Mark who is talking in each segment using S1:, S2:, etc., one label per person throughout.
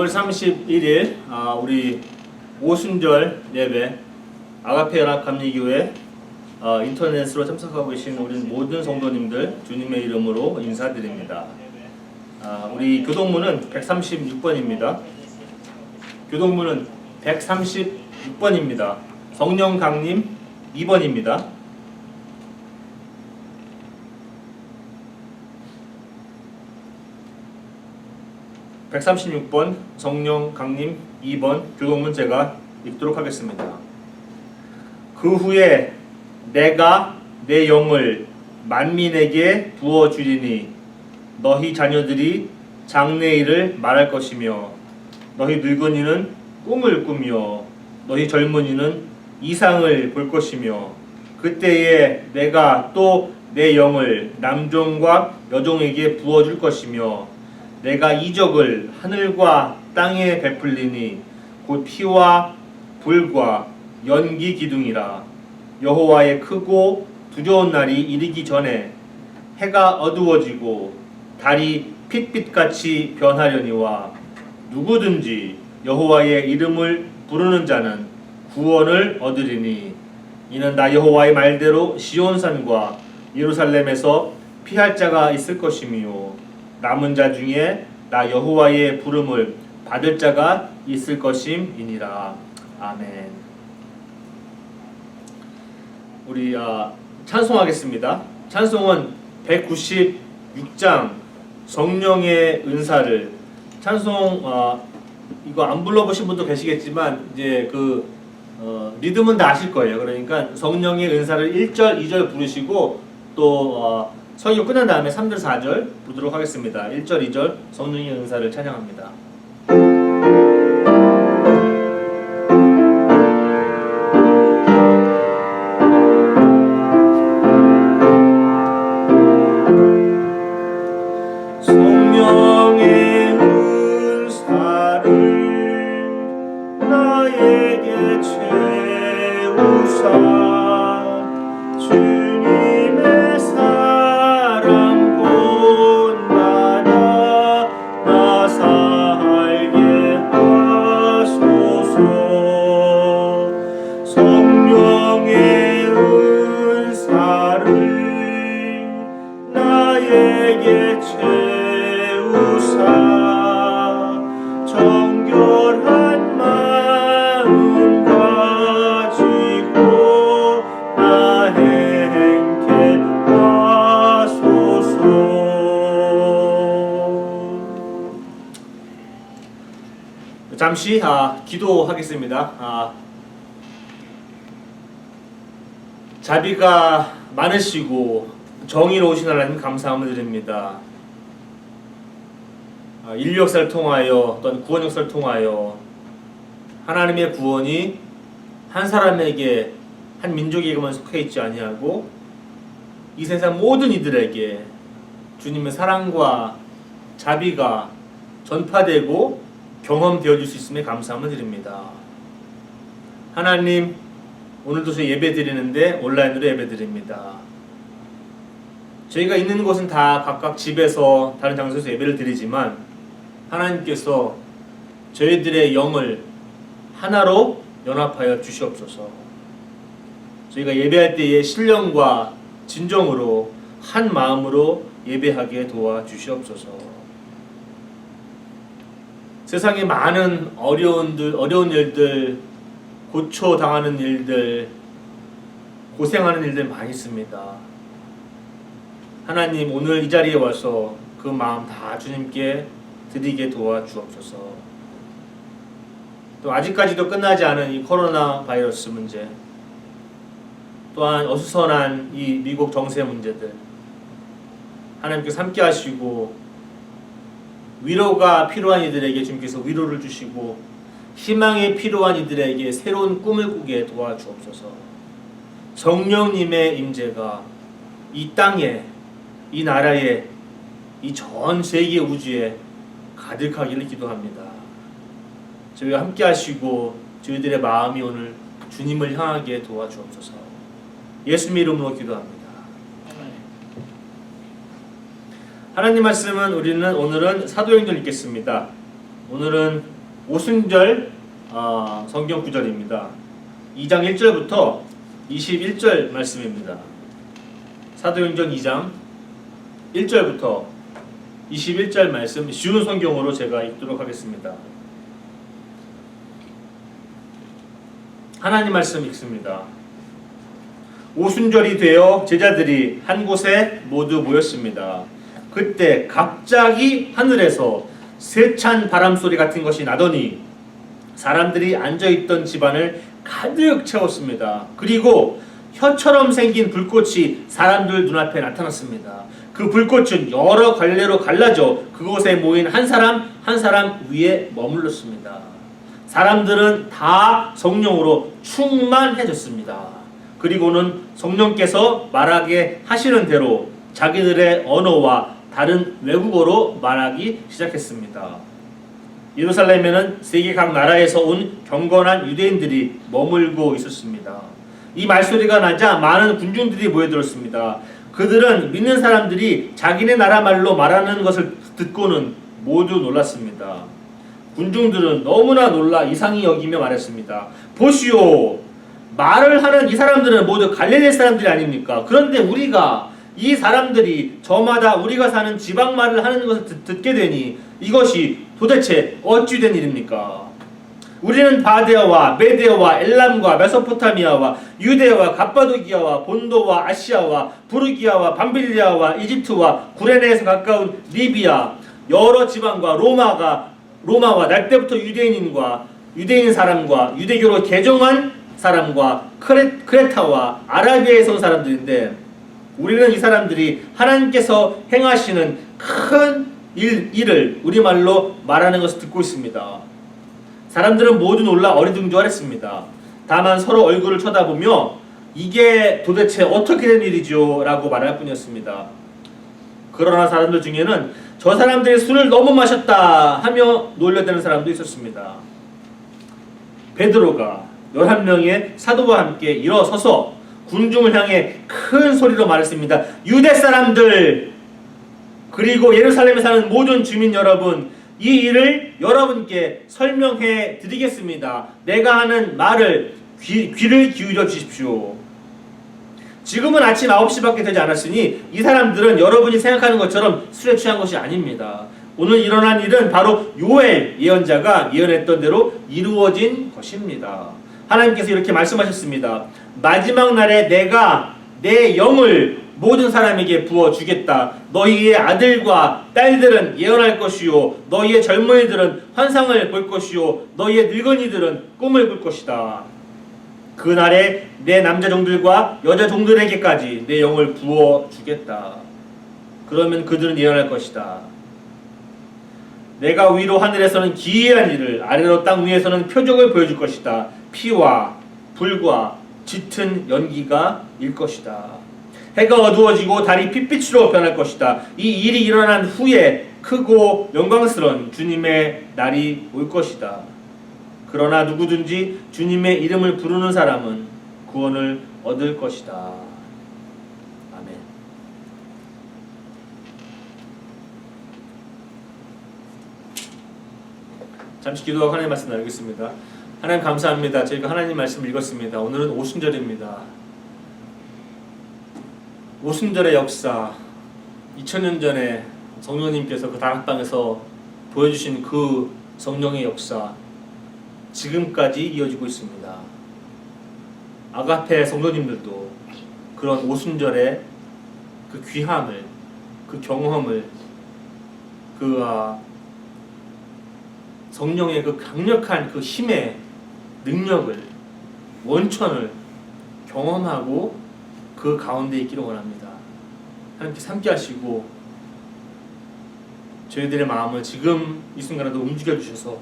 S1: 10월 31일 우리 오순절 예배 아가페 연합감리교회 인터넷으로 참석하고 계신 우리 모든 성도님들 주님의 이름으로 인사드립니다. 우리 교동문은 136번입니다. 교동문은 136번입니다. 성령 강림 2번입니다. (136번) 성령 강림 2번 교동문 제가 읽도록 하겠습니다. 그 후에 내가 내 영을 만민에게 부어주리니 너희 자녀들이 장래일을 말할 것이며 너희 늙은이는 꿈을 꾸며 너희 젊은이는 이상을 볼 것이며 그때에 내가 또 내 영을 남종과 여종에게 부어줄 것이며 내가 이적을 하늘과 땅에 베풀리니 곧 피와 불과 연기 기둥이라. 여호와의 크고 두려운 날이 이르기 전에 해가 어두워지고 달이 핏빛같이 변하려니와 누구든지 여호와의 이름을 부르는 자는 구원을 얻으리니 이는 나 여호와의 말대로 시온산과 예루살렘에서 피할 자가 있을 것이며 남은 자 중에 나 여호와의 부름을 받을 자가 있을 것임이니라. 아멘. 우리 찬송하겠습니다. 찬송은 196장 성령의 은사를 찬송 이거 안 불러보신 분도 계시겠지만 이제 리듬은 다 아실 거예요. 그러니까 성령의 은사를 1절, 2절 부르시고 또 설교 끝난 다음에 3절, 4절 부르도록 하겠습니다. 1절, 2절 성령의 은사를 찬양합니다. 성령의 은사를 나에게 채우사 잠시 기도하겠습니다. 자비가 많으시고 정의로우신 하나님 감사함을 드립니다. 인류 역사를 통하여 또는 구원 역사를 통하여 하나님의 구원이 한 사람에게 한 민족에게만 속해 있지 아니하고 이 세상 모든 이들에게 주님의 사랑과 자비가 전파되고 경험되어질 수 있음에 감사함을 드립니다. 하나님, 오늘도 저희 예배 드리는데 온라인으로 예배 드립니다. 저희가 있는 곳은 다 각각 집에서 다른 장소에서 예배를 드리지만 하나님께서 저희들의 영을 하나로 연합하여 주시옵소서. 저희가 예배할 때에 신령과 진정으로 한 마음으로 예배하게 도와주시옵소서. 세상에 많은 어려운 일들, 고초당하는 일들, 고생하는 일들 많이 있습니다. 하나님, 오늘 이 자리에 와서 그 마음 다 주님께 드리게 도와주옵소서. 또 아직까지도 끝나지 않은 이 코로나 바이러스 문제, 또한 어수선한 이 미국 정세 문제들, 하나님께서 함께 하시고 위로가 필요한 이들에게 주님께서 위로를 주시고 희망이 필요한 이들에게 새로운 꿈을 꾸게 도와주옵소서. 성령님의 임재가 이 땅에, 이 나라에, 이 전 세계 우주에 가득하기를 기도합니다. 저희와 함께 하시고 저희들의 마음이 오늘 주님을 향하게 도와주옵소서. 예수님의 이름으로 기도합니다. 하나님 말씀은 오늘은 사도행전 읽겠습니다. 오늘은 오순절 성경 구절입니다. 2장 1절부터 21절 말씀입니다. 사도행전 2장 1절부터 21절 말씀 쉬운 성경으로 제가 읽도록 하겠습니다. 하나님 말씀 읽습니다. 오순절이 되어 제자들이 한 곳에 모두 모였습니다. 그때 갑자기 하늘에서 세찬 바람소리 같은 것이 나더니 사람들이 앉아있던 집안을 가득 채웠습니다. 그리고 혀처럼 생긴 불꽃이 사람들 눈앞에 나타났습니다. 그 불꽃은 여러 갈래로 갈라져 그곳에 모인 한 사람 한 사람 위에 머물렀습니다. 사람들은 다 성령으로 충만해졌습니다. 그리고는 성령께서 말하게 하시는 대로 자기들의 언어와 다른 외국어로 말하기 시작했습니다. 예루살렘에는 세계 각 나라에서 온 경건한 유대인들이 머물고 있었습니다. 이 말소리가 나자 많은 군중들이 모여들었습니다. 그들은 믿는 사람들이 자기네 나라 말로 말하는 것을 듣고는 모두 놀랐습니다. 군중들은 너무나 놀라 이상히 여기며 말했습니다. 보시오, 말을 하는 이 사람들은 모두 갈릴리 사람들이 아닙니까? 그런데 우리가 이 사람들이 저마다 우리가 사는 지방 말을 하는 것을 듣게 되니 이것이 도대체 어찌 된 일입니까? 우리는 바데아와 메데아와 엘람과 메소포타미아와 유대와 갑바도기아와 본도와 아시아와 부르기아와 밤빌리아와 이집트와 구레네에서 가까운 리비아 여러 지방과 로마와 날 때부터 유대인 사람과 유대교로 개종한 사람과 크레타와 아라비아에서 온 사람들인데 우리는 이 사람들이 하나님께서 행하시는 큰 일을 우리말로 말하는 것을 듣고 있습니다. 사람들은 모두 놀라 어리둥절했습니다. 다만 서로 얼굴을 쳐다보며 이게 도대체 어떻게 된 일이죠? 라고 말할 뿐이었습니다. 그러나 사람들 중에는 저 사람들이 술을 너무 마셨다 하며 놀려대는 사람도 있었습니다. 베드로가 11명의 사도와 함께 일어서서 군중을 향해 큰 소리로 말했습니다. 유대 사람들 그리고 예루살렘에 사는 모든 주민 여러분, 이 일을 여러분께 설명해 드리겠습니다. 내가 하는 말을 귀를 기울여 주십시오. 지금은 아침 9시밖에 되지 않았으니 이 사람들은 여러분이 생각하는 것처럼 술에 취한 것이 아닙니다. 오늘 일어난 일은 바로 요엘 예언자가 예언했던 대로 이루어진 것입니다. 하나님께서 이렇게 말씀하셨습니다. 마지막 날에 내가 내 영을 모든 사람에게 부어주겠다. 너희의 아들과 딸들은 예언할 것이요 너희의 젊은이들은 환상을 볼 것이요 너희의 늙은이들은 꿈을 꿀 것이다. 그날에 내 남자 종들과 여자 종들에게까지 내 영을 부어주겠다. 그러면 그들은 예언할 것이다. 내가 위로 하늘에서는 기이한 일을 아래로 땅 위에서는 표적을 보여줄 것이다. 피와 불과 짙은 연기가 일 것이다. 해가 어두워지고 달이 핏빛으로 변할 것이다. 이 일이 일어난 후에 크고 영광스러운 주님의 날이 올 것이다. 그러나 누구든지 주님의 이름을 부르는 사람은 구원을 얻을 것이다. 아멘. 잠시 기도하고 하나님 말씀 나누겠습니다. 하나님 감사합니다. 저희가 하나님 말씀을 읽었습니다. 오늘은 오순절입니다. 오순절의 역사, 2000년 전에 성령님께서 그 다락방에서 보여주신 그 성령의 역사 지금까지 이어지고 있습니다. 아가페 성도님들도 그런 오순절의 그 귀함을, 그 경험을, 그 성령의 그 강력한 그 힘의 능력을, 원천을 경험하고 그 가운데 있기를 원합니다. 하나님께서 함께 하시고 저희들의 마음을 지금 이 순간에도 움직여 주셔서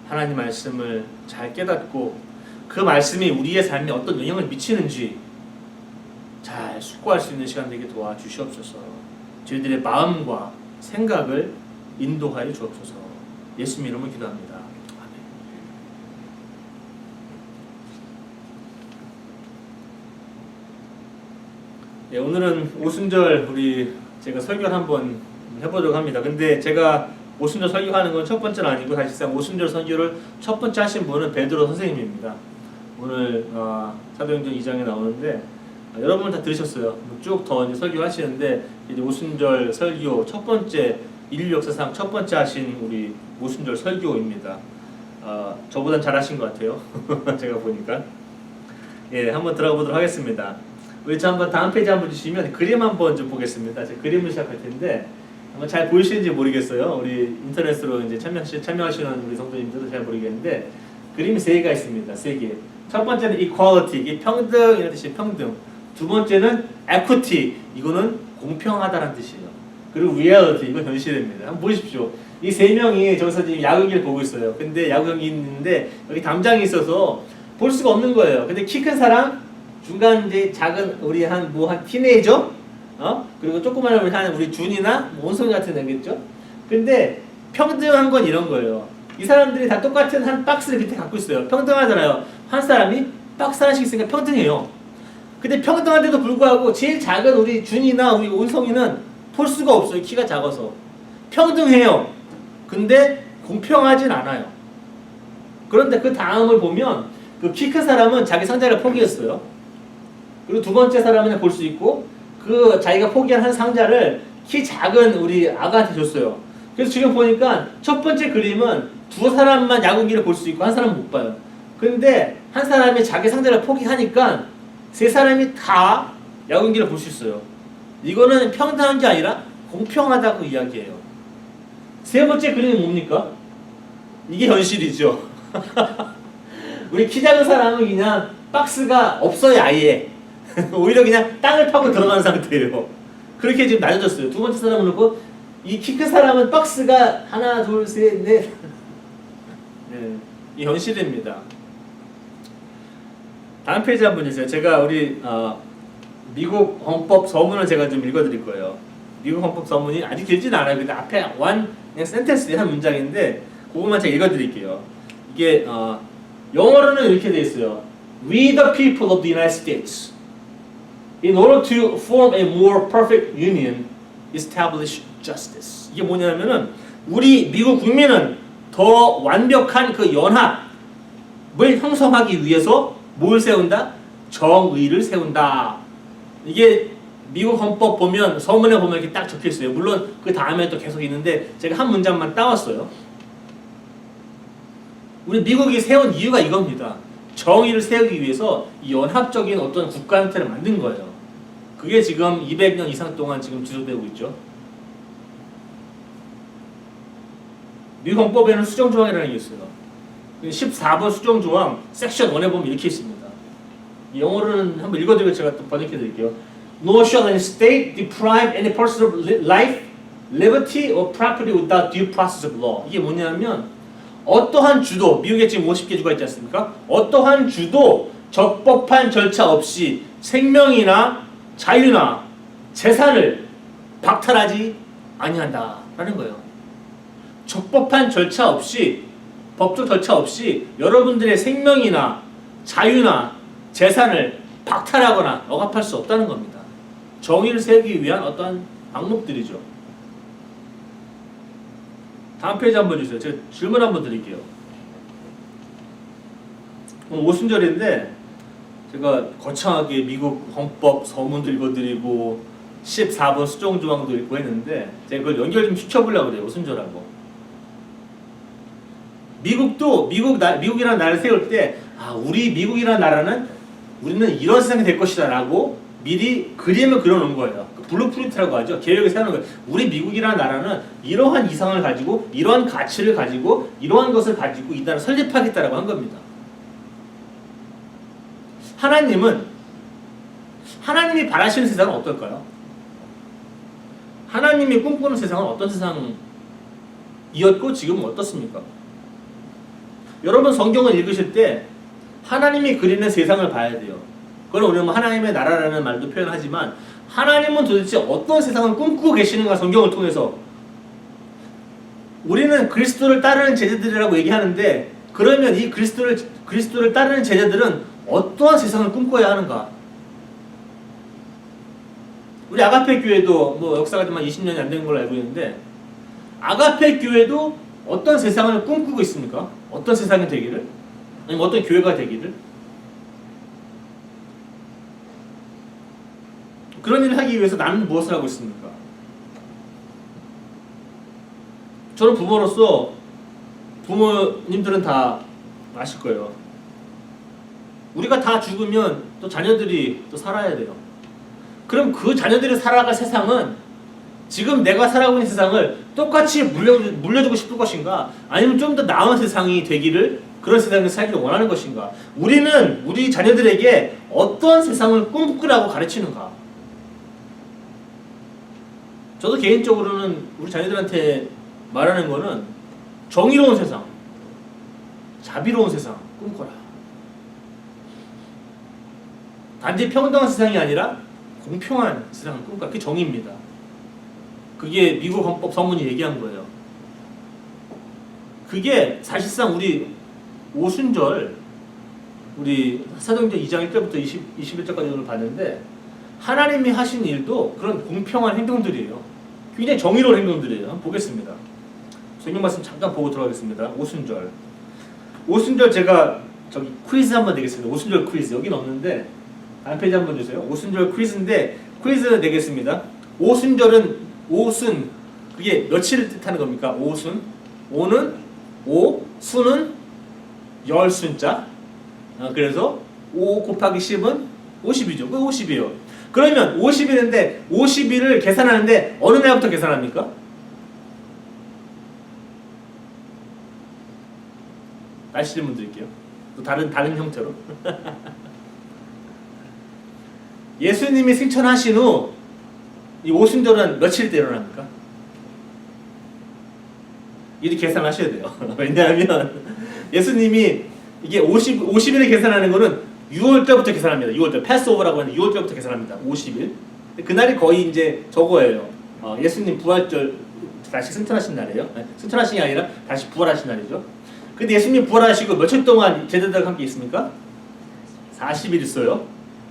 S1: 하나님 말씀을 잘 깨닫고 그 말씀이 우리의 삶에 어떤 영향을 미치는지 잘 숙고할 수 있는 시간 되게 도와주시옵소서. 저희들의 마음과 생각을 인도하여 주옵소서. 예수님 이름으로 기도합니다. 오늘은 오순절 제가 설교를 한번 해보려고 합니다. 근데 제가 오순절 설교하는 건 첫 번째는 아니고 사실상 오순절 설교를 첫 번째 하신 분은 베드로 선생님입니다. 오늘 사도행전 2장에 나오는데 여러분 다 들으셨어요. 쭉 더 이제 설교하시는데 이제 오순절 설교 첫 번째 인류 역사상 첫 번째 하신 우리 오순절 설교입니다. 저보단 잘하신 것 같아요. 제가 보니까. 예, 한번 들어가 보도록 하겠습니다. 우리 한번 다음 페이지 한번 주시면 그림 한번 좀 보겠습니다. 제가 그림을 시작할 텐데 아마 잘 보이시는지 모르겠어요. 우리 인터넷으로 이제 참여하시는 우리 성도님들도 잘 모르겠는데 그림이 세 개가 있습니다. 세 개. 첫 번째는 equality, 이게 평등이라는 뜻이 평등. 두 번째는 equity, 이거는 공평하다라는 뜻이에요. 그리고 reality, 이건 현실입니다. 한번 보십시오. 이 세 명이 저기서 지금 야구 경기를 보고 있어요. 근데 야구 경기 있는데 여기 담장이 있어서 볼 수가 없는 거예요. 근데 키 큰 사람, 중간 이제 작은 우리 한 티네이저, 그리고 조그마한 우리 준이나 원성이 같은 애겠죠. 근데 평등한 건 이런 거예요. 이 사람들이 다 똑같은 한 박스를 밑에 갖고 있어요. 평등하잖아요. 한 사람이 박스 하나씩 있으니까 평등해요. 근데 평등한데도 불구하고 제일 작은 우리 준이나 우리 원성이는 볼 수가 없어요. 키가 작아서. 평등해요. 근데 공평하진 않아요. 그런데 그 다음을 보면 그 키 큰 사람은 자기 상자를 포기했어요. 그리고 두 번째 사람은 볼 수 있고 그 자기가 포기한 한 상자를 키 작은 우리 아가한테 줬어요. 그래서 지금 보니까 첫 번째 그림은 두 사람만 야구기를 볼 수 있고 한 사람은 못 봐요. 근데 한 사람이 자기 상자를 포기하니까 세 사람이 다 야구기를 볼 수 있어요. 이거는 평등한 게 아니라 공평하다고 이야기해요. 세 번째 그림이 뭡니까? 이게 현실이죠. 우리 키 작은 사람은 그냥 박스가 없어요, 아예. 오히려 그냥 땅을 파고 들어가는 상태예요. 그렇게 지금 낮아졌어요. 두 번째 사람은 그렇고 이 키 큰 사람은 박스가 하나, 둘, 셋, 넷. 네, 이 현실입니다. 다음 페이지 한번 주세요. 제가 우리 미국 헌법 서문을 제가 좀 읽어드릴 거예요. 미국 헌법 서문이 아주 길진 않아요. 근데 앞에 그냥 센텐스 한 문장인데 그것만 제가 읽어드릴게요. 이게 영어로는 이렇게 돼 있어요. We the people of the United States, in order to form a more perfect union, establish justice. 이게 뭐냐면은 우리 미국 국민은 더 완벽한 그 연합을 형성하기 위해서 뭘 세운다? 정의를 세운다. 이게 미국 헌법 보면 서문에 보면 이렇게 딱 적혀 있어요. 물론 그 다음에 또 계속 있는데 제가 한 문장만 따왔어요. 우리 미국이 세운 이유가 이겁니다. 정의를 세우기 위해서 연합적인 어떤 국가 형태를 만든 거예요. 그게 지금 200년 이상 동안 지금 지속되고 있죠. 미국 헌법에는 수정조항이라는 게 있어요. 14번 수정조항 섹션 1에 보면 이렇게 있습니다. 영어로는 한번 읽어드리고 제가 또 번역해 드릴게요. No shall any state deprive any person of life, liberty or property without due process of law. 이게 뭐냐면 어떠한 주도, 미국에 지금 50개 주가 있지 않습니까? 어떠한 주도 적법한 절차 없이 생명이나 자유나 재산을 박탈하지 아니한다라는 거예요. 적법한 절차 없이, 법적 절차 없이 여러분들의 생명이나 자유나 재산을 박탈하거나 억압할 수 없다는 겁니다. 정의를 세우기 위한 어떠한 방법들이죠. 다음 페이지 한번 주세요. 제가 질문 한번 드릴게요. 오늘 오순절인데 제가 거창하게 미국 헌법 서문도 읽어드리고 14번 수정조항도 읽고 했는데 제가 그걸 연결 좀 시켜보려고 그래요. 오순절하고. 미국도 미국이라는 나라를 세울 때 우리 미국이라는 나라는 우리는 이런 세상이 될 것이다 라고 미리 그림을 그려놓은 거예요. 블루프린트라고 하죠. 계획을 세우는 거예요. 우리 미국이라는 나라는 이러한 이상을 가지고 이러한 가치를 가지고 이러한 것을 가지고 이 나라를 설립하겠다라고 한 겁니다. 하나님이 바라시는 세상은 어떨까요? 하나님이 꿈꾸는 세상은 어떤 세상이었고 지금은 어떻습니까? 여러분 성경을 읽으실 때 하나님이 그리는 세상을 봐야 돼요. 그건 우리는 하나님의 나라라는 말도 표현하지만 하나님은 도대체 어떤 세상을 꿈꾸고 계시는가 성경을 통해서. 우리는 그리스도를 따르는 제자들이라고 얘기하는데 그러면 이 그리스도를 따르는 제자들은 어떠한 세상을 꿈꿔야 하는가? 우리 아가페 교회도 역사가 좀 20년이 안 된 걸로 알고 있는데 아가페 교회도 어떤 세상을 꿈꾸고 있습니까? 어떤 세상이 되기를? 아니면 어떤 교회가 되기를? 그런 일을 하기 위해서 나는 무엇을 하고 있습니까? 저는 부모로서 부모님들은 다 아실 거예요. 우리가 다 죽으면 또 자녀들이 또 살아야 돼요. 그럼 그 자녀들이 살아갈 세상은 지금 내가 살아가고 있는 세상을 똑같이 물려주고 싶을 것인가? 아니면 좀 더 나은 세상이 되기를 그런 세상을 살기를 원하는 것인가? 우리는 우리 자녀들에게 어떤 세상을 꿈꾸라고 가르치는가? 저도 개인적으로는 우리 자녀들한테 말하는 거는 정의로운 세상, 자비로운 세상 꿈꿔라. 단지 평등한 세상이 아니라 공평한 세상을 꿈꿔라. 그게 정의입니다. 그게 미국 헌법 서문이 얘기한 거예요. 그게 사실상 우리 오순절, 우리 사도행전 2장 1절부터 21절까지를 봤는데 하나님이 하신 일도 그런 공평한 행동들이에요. 굉장히 정의로운 행동들이에요. 한번 보겠습니다. 성경 말씀 잠깐 보고 들어가겠습니다. 오순절. 오순절 제가 저기 퀴즈 한번 내겠습니다. 오순절 퀴즈. 여기는 없는데 다음 페이지 한번 주세요. 오순절 퀴즈인데 퀴즈 내겠습니다. 오순절은 오순 그게 며칠을 뜻하는 겁니까? 오순. 오는 오, 순은 열 순자. 그래서 5 곱하기 10은 50이죠. 그 50이에요. 그러면 50일인데 50일을 계산하는데 어느 날부터 계산합니까? 다시 질문 드릴게요. 또 다른 형태로. 예수님이 승천하신 후 이 오순절은 며칠 때 일어납니까? 이렇게 계산하셔야 돼요. 왜냐하면 예수님이 이게 50일을 계산하는 거는 6월달부터 계산합니다. 6월달 패스오버라고 하는 6월달부터 계산합니다. 50일. 그날이 거의 이제 저거예요. 예수님 부활절 다시 승천하신 날이에요. 승천하신 게 아니라 다시 부활하신 날이죠. 근데 예수님 부활하시고 며칠 동안 제자들과 함께 있습니까? 40일 있어요.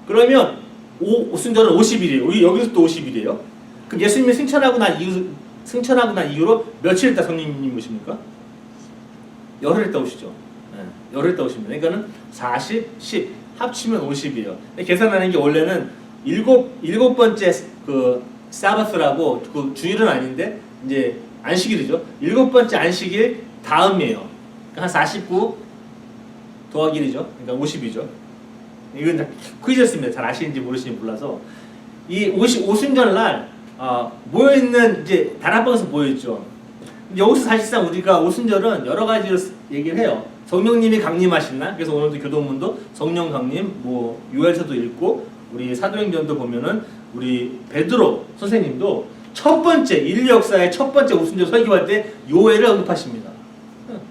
S1: 그러면 오순절은 50일이에요. 여기서 또 50일이에요. 그럼 예수님이 승천하고 난 이후로 며칠 있다 성령님 오십니까? 열흘 있다 오시죠. 네, 열흘 있다 오십니다. 그러니까는 40, 10 합치면 50이에요. 계산하는 게 원래는 일곱 번째 그 사바스라고 그 주일은 아닌데 이제 안식일이죠. 일곱 번째 안식일 다음이에요. 그러니까 한 49 더하기 1이죠. 그러니까 50이죠. 이건 퀴즈였습니다. 잘 아시는지 모르시는지 몰라서 이 오순절 날 모여있는 이제 다락방에서 모여있죠. 여기서 사실상 우리가 오순절은 여러 가지로 얘기를 해요. 성령님이 강림하신 날. 그래서 오늘도 교도문도 성령 강림, 뭐 유엘서도 읽고 우리 사도행전도 보면은 우리 베드로 선생님도 첫 번째 인류 역사의 첫 번째 오순절 설교할 때 요엘을 언급하십니다.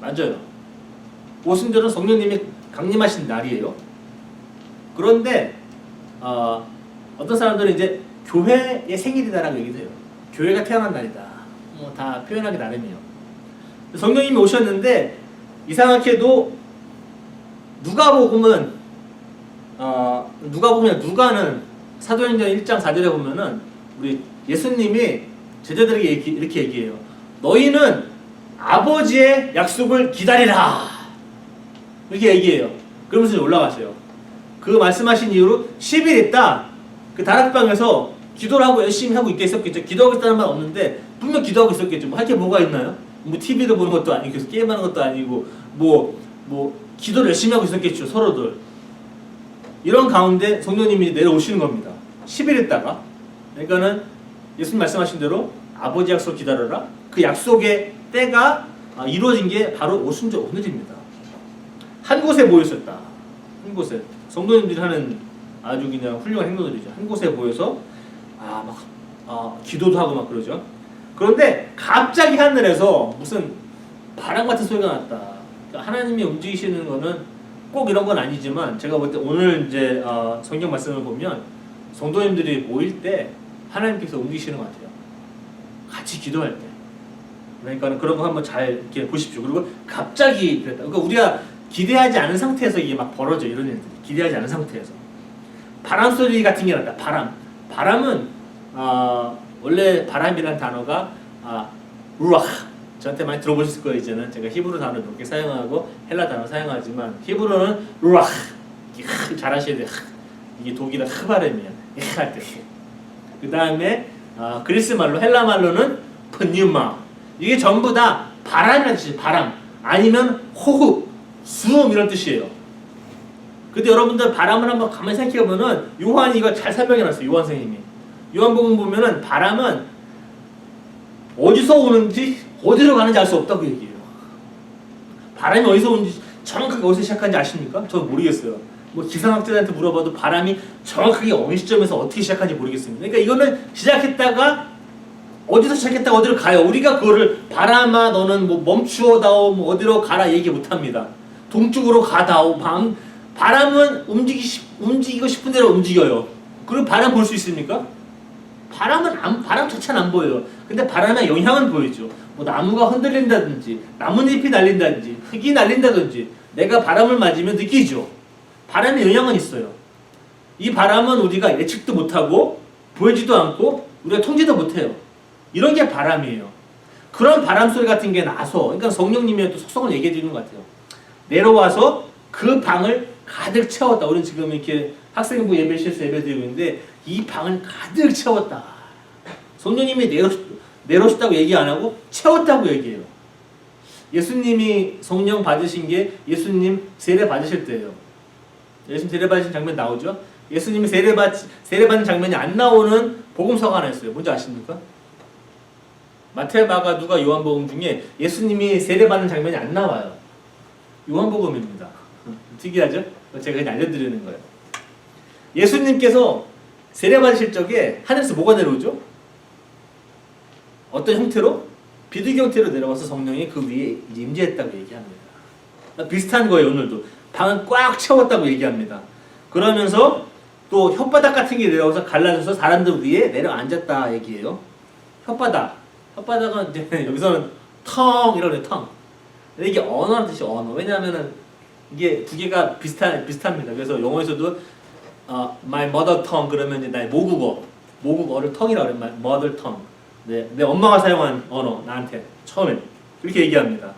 S1: 맞아요. 오순절은 성령님이 강림하신 날이에요. 그런데 어떤 사람들은 이제 교회의 생일이다라고 얘기를 해요. 교회가 태어난 날이다. 뭐 다 표현하기 나름이에요. 성령님이 오셨는데 이상하게도 누가복음은 누가는 사도행전 1장 4절에 보면은 우리 예수님이 제자들에게 이렇게 얘기해요. 너희는 아버지의 약속을 기다리라. 이렇게 얘기해요. 그러면서 올라가세요. 그 말씀하신 이후로 10일 있다. 그 다락방에서 기도를 하고 열심히 하고 있겠죠. 기도하고 있다는 말 없는데 분명 기도하고 있었겠죠. 뭐 할 게 뭐가 있나요? 뭐 TV를 보는 것도 아니고 계속 게임하는 것도 아니고 뭐 기도를 열심히 하고 있었겠죠. 서로들. 이런 가운데 성령님이 내려오시는 겁니다. 10일 있다가. 그러니까는 예수님 말씀하신 대로 아버지 약속 기다려라. 그 약속의 때가 이루어진 게 바로 오순절 오늘입니다. 한 곳에 모였었다. 한 곳에. 성도님들이 하는 아주 그냥 훌륭한 행동들이죠. 한 곳에 모여서 기도도 하고 막 그러죠. 그런데 갑자기 하늘에서 무슨 바람 같은 소리가 났다. 그러니까 하나님이 움직이시는 거는 꼭 이런 건 아니지만 제가 볼 때 오늘 이제 성경 말씀을 보면 성도님들이 모일 때 하나님께서 움직이시는 것 같아요. 같이 기도할 때. 그러니까 그런 거 한번 잘 이렇게 보십시오. 그리고 갑자기 그랬다. 그러니까 우리가 기대하지 않은 상태에서 이게 막 벌어져 이런 일들이. 기대하지 않은 상태에서. 바람 소리 같은 게 난다. 바람은 원래 바람이라는 단어가 루아흐. 저한테 많이 들어보셨을 거예요. 이제는 제가 히브리 단어 몇 개 사용하고 헬라 단어 사용하지만 히브리는 루아흐. 잘 하셔야 돼요. 이게 독일어 흐 발음이야. 할 때. 그 다음에 그리스 말로 헬라 말로는 pneuma. 이게 전부 다 바람이라는 뜻이에요. 바람. 아니면 호흡, 수음 이런 뜻이에요. 근데 여러분들 바람을 한번 가만히 생각해보면은 요한이 이거 잘 설명해놨어요. 요한 선생님이. 요한복음 보면은 바람은 어디서 오는지 어디로 가는지 알 수 없다고 얘기해요. 바람이 어디서 오는지 정확하게 어디서 시작하는지 아십니까? 저는 모르겠어요. 뭐 기상학자들한테 물어봐도 바람이 정확하게 어느 시점에서 어떻게 시작하는지 모르겠습니다. 그러니까 이거는 시작했다가 어디서 시작했다가 어디로 가요. 우리가 그거를 바람아 너는 뭐 멈추어다오 뭐 어디로 가라 얘기 못합니다. 동쪽으로 가다오. 바람은 움직이고 싶은 대로 움직여요. 그리고 바람 볼 수 있습니까? 바람 자체는 안 보여요. 근데 바람의 영향은 보이죠. 뭐 나무가 흔들린다든지 나뭇잎이 날린다든지 흙이 날린다든지 내가 바람을 맞으면 느끼죠. 바람의 영향은 있어요. 이 바람은 우리가 예측도 못하고 보이지도 않고 우리가 통제도 못해요. 이런 게 바람이에요. 그런 바람 소리 같은 게 나서 그러니까 성령님이 또 속성을 얘기해 주는 것 같아요. 내려와서 그 방을 가득 채웠다. 우리는 지금 이렇게 학생부 예배실에서 예배드리고 있는데 이 방을 가득 채웠다. 성령님이 내려오셨다고 얘기 안 하고 채웠다고 얘기해요. 예수님이 성령 받으신 게 예수님 세례 받으실 때예요. 예수님 세례 받으신 장면 나오죠? 예수님이 세례 받는 장면이 안 나오는 복음서가 하나 있어요. 뭔지 아십니까? 마태, 마가, 누가, 요한복음 중에 예수님이 세례 받는 장면이 안 나와요. 요한복음입니다. 특이하죠? 제가 그냥 알려드리는 거예요. 예수님께서 세례 받으실 적에 하늘에서 뭐가 내려오죠? 어떤 형태로? 비둘기 형태로 내려와서 성령이 그 위에 임재했다고 얘기합니다. 비슷한 거예요. 오늘도. 방은 꽉 채웠다고 얘기합니다. 그러면서 또 혓바닥 같은 게 내려와서 갈라져서 사람들 위에 내려앉았다 얘기해요. 혓바닥은 이제 여기서는 텅이라고 해요. 텅. 이게 언어라는 뜻이 언어. 왜냐하면은 이게 두 개가 비슷합니다. 그래서 영어에서도 my mother tongue 그러면 이제 나의 모국어를 tongu이라고 해요. my mother tongue. 내 엄마가 사용한 언어 나한테 처음에 그렇게 얘기합니다.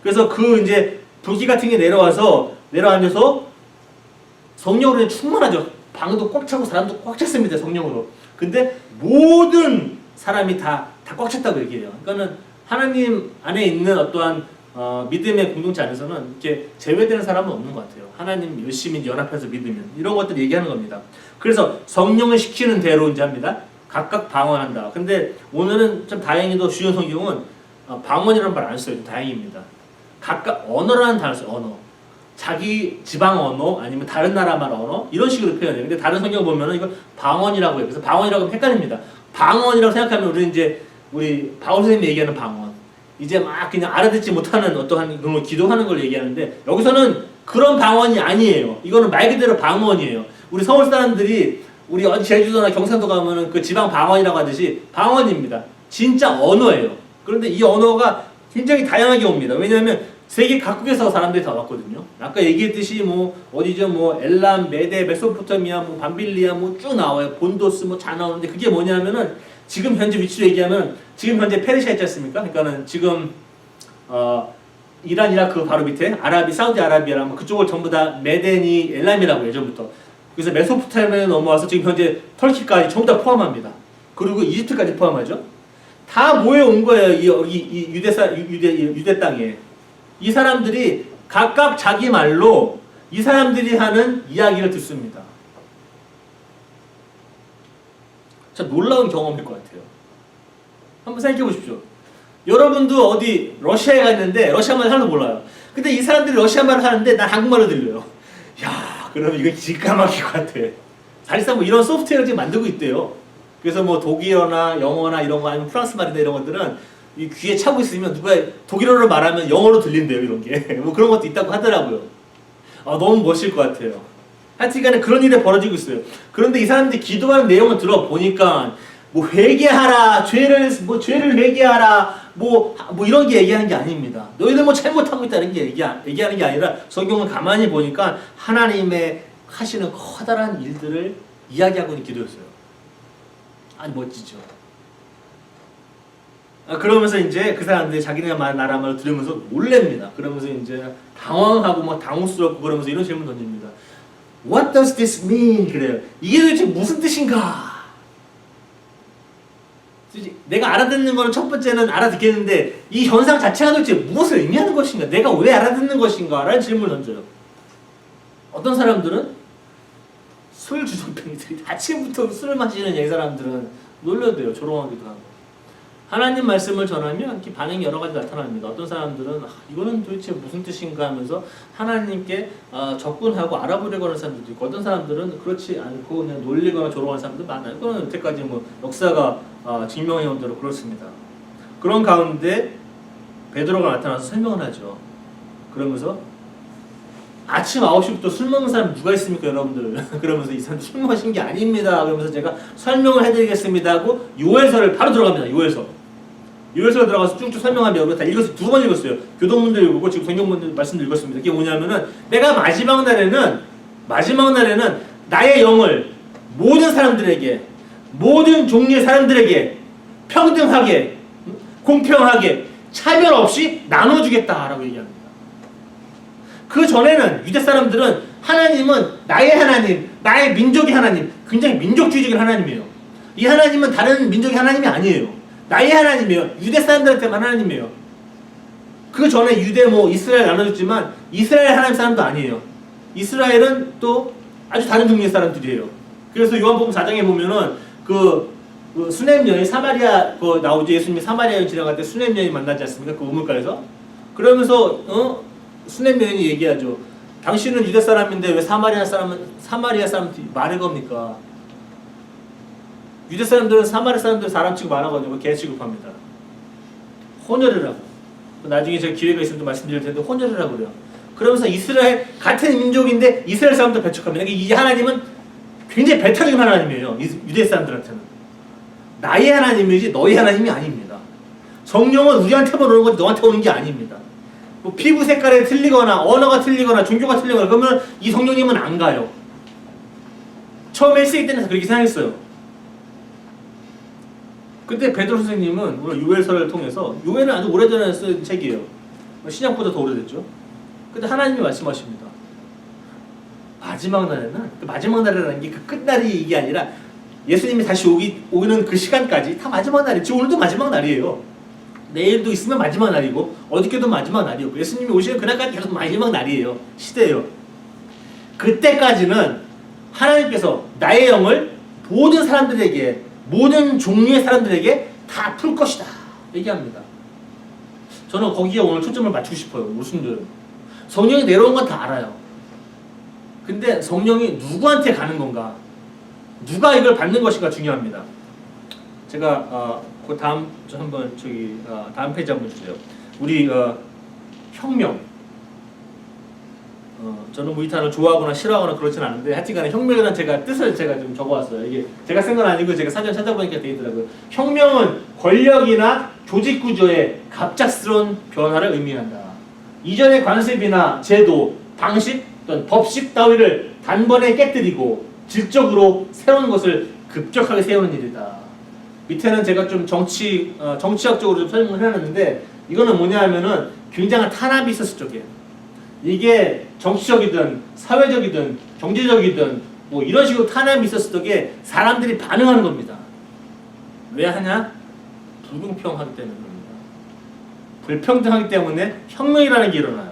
S1: 그래서 그 이제 불기 같은 게 내려앉아서 성령으로 충만하죠. 방도 꽉 차고 사람도 꽉 찼습니다. 성령으로. 근데 모든 사람이 다 꽉 찼다고 얘기해요. 그러니까는 하나님 안에 있는 어떠한 믿음의 공동체 안에서는 이렇게 제외되는 사람은 없는 것 같아요. 하나님 열심히 연합해서 믿으면 이런 것들 얘기하는 겁니다. 그래서 성령을 시키는 대로 이제 합니다. 각각 방언한다. 근데 오늘은 좀 다행히도 주요 성경은 방언이라는 말 안 써요. 다행입니다. 각각 언어라는 단어 써요. 언어. 자기 지방 언어 아니면 다른 나라 말 언어 이런 식으로 표현해요. 근데 다른 성경 보면은 이거 방언이라고 해요. 그래서 방언이라고 하면 헷갈립니다. 방언이라고 생각하면 우리 바울 선생님이 얘기하는 방언. 이제 막 그냥 알아듣지 못하는 어떠한 그런 걸 기도하는 걸 얘기하는데 여기서는 그런 방언이 아니에요. 이거는 말 그대로 방언이에요. 우리 서울 사람들이 우리 어디 제주도나 경상도 가면은 그 지방 방언이라고 하듯이 방언입니다. 진짜 언어예요. 그런데 이 언어가 굉장히 다양하게 옵니다. 왜냐하면 세계 각국에서 사람들이 다 왔거든요. 아까 얘기했듯이 뭐 어디죠? 뭐 엘람, 메데, 메소포타미아, 뭐 밤빌리아 뭐 쭉 나와요. 본도스 뭐 다 나오는데 그게 뭐냐면은 지금 현재 위치로 얘기하면 지금 현재 페르시아 있지 않습니까? 그러니까는 지금 이란, 이라크 바로 밑에 사우디아라비아랑 뭐 그쪽을 전부 다 메데니, 엘람이라고 예전부터. 그래서 메소포타미아에 넘어와서 지금 현재 터키까지 전부 다 포함합니다. 그리고 이집트까지 포함하죠. 다 모여온 거예요. 이 유대 땅에. 이 사람들이 각각 자기 말로 이 사람들이 하는 이야기를 듣습니다. 참 놀라운 경험일 것 같아요. 한번 생각해 보십시오. 여러분도 어디 러시아에 갔는데 러시아 말 하나도 몰라요. 근데 이 사람들이 러시아 말을 하는데 난 한국말로 들려요. 야, 그럼 이거 기가 막힐 것 같아. 사실상 뭐 이런 소프트웨어를 지금 만들고 있대요. 그래서 뭐 독일어나 영어나 이런 거 아니면 프랑스 말이나 이런 것들은 이 귀에 차고 있으면 누가 독일어를 말하면 영어로 들린대요. 이런 게. 뭐 그런 것도 있다고 하더라고요. 너무 멋질 것 같아요. 하여튼간에 그런 일이 벌어지고 있어요. 그런데 이 사람들이 기도하는 내용을 들어보니까 뭐 회개하라, 죄를 회개하라, 뭐 이런 게 얘기하는 게 아닙니다. 너희들 뭐 잘못하고 있다는 게 얘기하는 게 아니라 성경을 가만히 보니까 하나님의 하시는 커다란 일들을 이야기하고 있는 기도였어요. 아니 멋지죠. 그러면서 이제 그 사람들이 자기네 나라 말을 들으면서 놀랍니다. 그러면서 이제 당황하고 막 당혹스럽고 그러면서 이런 질문 던집니다. What does this mean? 그래요. 이게 도대체 무슨 뜻인가? 내가 알아듣는 거는 첫 번째는 알아듣겠는데 이 현상 자체가 도대체 무엇을 의미하는 것인가? 내가 왜 알아듣는 것인가? 라는 질문을 던져요. 어떤 사람들은 술 주정뱅이들이 아침부터 술을 마시는 이 사람들은 놀려도요. 조롱하기도 하고. 하나님 말씀을 전하면 이렇게 반응이 여러 가지 나타납니다. 어떤 사람들은 이거는 도대체 무슨 뜻인가 하면서 하나님께 접근하고 알아보려고 하는 사람들도 있고, 어떤 사람들은 그렇지 않고 그냥 놀리거나 조롱하는 사람도 많아요. 그건 여태까지 뭐 역사가 증명해온 대로 그렇습니다. 그런 가운데 베드로가 나타나서 설명을 하죠. 그러면서 아침 9시부터 술 먹는 사람 누가 있습니까, 여러분들? 그러면서 이 사람 술 마신 게 아닙니다. 그러면서 제가 설명을 해드리겠습니다 하고 요엘서를 바로 들어갑니다. 요엘서에 들어가서 쭉쭉 설명하며 우리가 다 읽었어요. 2번 읽었어요. 교동문들 읽고 지금 성경문들 말씀도 읽었습니다. 그게 뭐냐면은 내가 마지막 날에는 나의 영을 모든 사람들에게, 모든 종류의 사람들에게 평등하게, 공평하게, 차별 없이 나눠주겠다라고 얘기합니다. 그 전에는 유대 사람들은 하나님은 나의 하나님, 나의 민족의 하나님, 굉장히 민족주의적인 하나님이에요. 이 하나님은 다른 민족의 하나님이 아니에요. 나의 하나님이에요. 유대 사람들한테만 하나님이에요. 그 전에 유대 이스라엘 나눠줬지만 이스라엘 하나님 사람도 아니에요. 이스라엘은 또 아주 다른 종류의 사람들이에요. 그래서 요한복음 4장에 보면은 그 수넴 여인 사마리아 나오죠. 예수님이 사마리아 여인 지나갈 때 수넴 여인 만나지 않습니까? 그 우물가에서. 그러면서 수넴 여인이 얘기하죠. 당신은 유대 사람인데 왜 사마리아 사람 말을 겁니까? 유대 사람들은 사마리아 사람들 사람 취급안하거든요. 개 취급합니다. 혼혈을 하고. 나중에 제가 기회가 있으면 또 말씀드릴 텐데 혼혈을 하고 그래요. 그러면서 이스라엘 같은 민족인데 이스라엘 사람들 배척합니다. 이 하나님은 굉장히 배타적인 하나님이에요. 유대 사람들한테는. 나의 하나님이지 너의 하나님이 아닙니다. 성령은 우리한테만 오는 건지 너한테 오는 게 아닙니다. 피부 색깔이 틀리거나 언어가 틀리거나 종교가 틀리거나 그러면 이 성령님은 안 가요. 처음에 1세기 때는 그렇게 생각했어요. 근데 베드로 선생님은 오늘 요엘서를 통해서, 요엘은 아주 오래전에 쓴 책이에요. 신약보다 더 오래됐죠. 근데 하나님이 말씀하십니다. 마지막 날에는, 마지막 날이라는 게 그 끝날이 이게 아니라 예수님이 다시 오는 그 시간까지 다 마지막 날이지. 오늘도 마지막 날이에요. 내일도 있으면 마지막 날이고 어저께도 마지막 날이고 예수님이 오시는 그날까지 계속 마지막 날이에요. 시대예요. 그때까지는 하나님께서 나의 영을 모든 사람들에게, 모든 종류의 사람들에게 다 풀 것이다 얘기합니다. 저는 거기에 오늘 초점을 맞추고 싶어요. 무슨들 성령이 내려온 건 다 알아요. 근데 성령이 누구한테 가는 건가, 누가 이걸 받는 것인가 중요합니다. 제가 그 다음 한번 다음 페이지 한번 주세요. 우리 혁명. 저는 이 단어를 좋아하거나 싫어하거나 그렇진 않은데 하여튼간에 혁명이라는 뜻을 제가 좀 적어왔어요. 이게 제가 쓴 건 아니고 제가 사전 찾아보니까 돼 있더라고요. 혁명은 권력이나 조직 구조의 갑작스러운 변화를 의미한다. 이전의 관습이나 제도, 방식 또는 법식 따위를 단번에 깨뜨리고 질적으로 새로운 것을 급격하게 세우는 일이다. 밑에는 제가 좀 정치학적으로 좀 설명을 해놨는데 이거는 뭐냐 하면은 굉장한 탄압이 있었을 적이에요. 이게 정치적이든 사회적이든 경제적이든 이런 식으로 탄압이 있었을 적에 사람들이 반응하는 겁니다. 왜 하냐? 불공평하기 때문에 그럽니다. 불평등하기 때문에 혁명이라는 게 일어나요.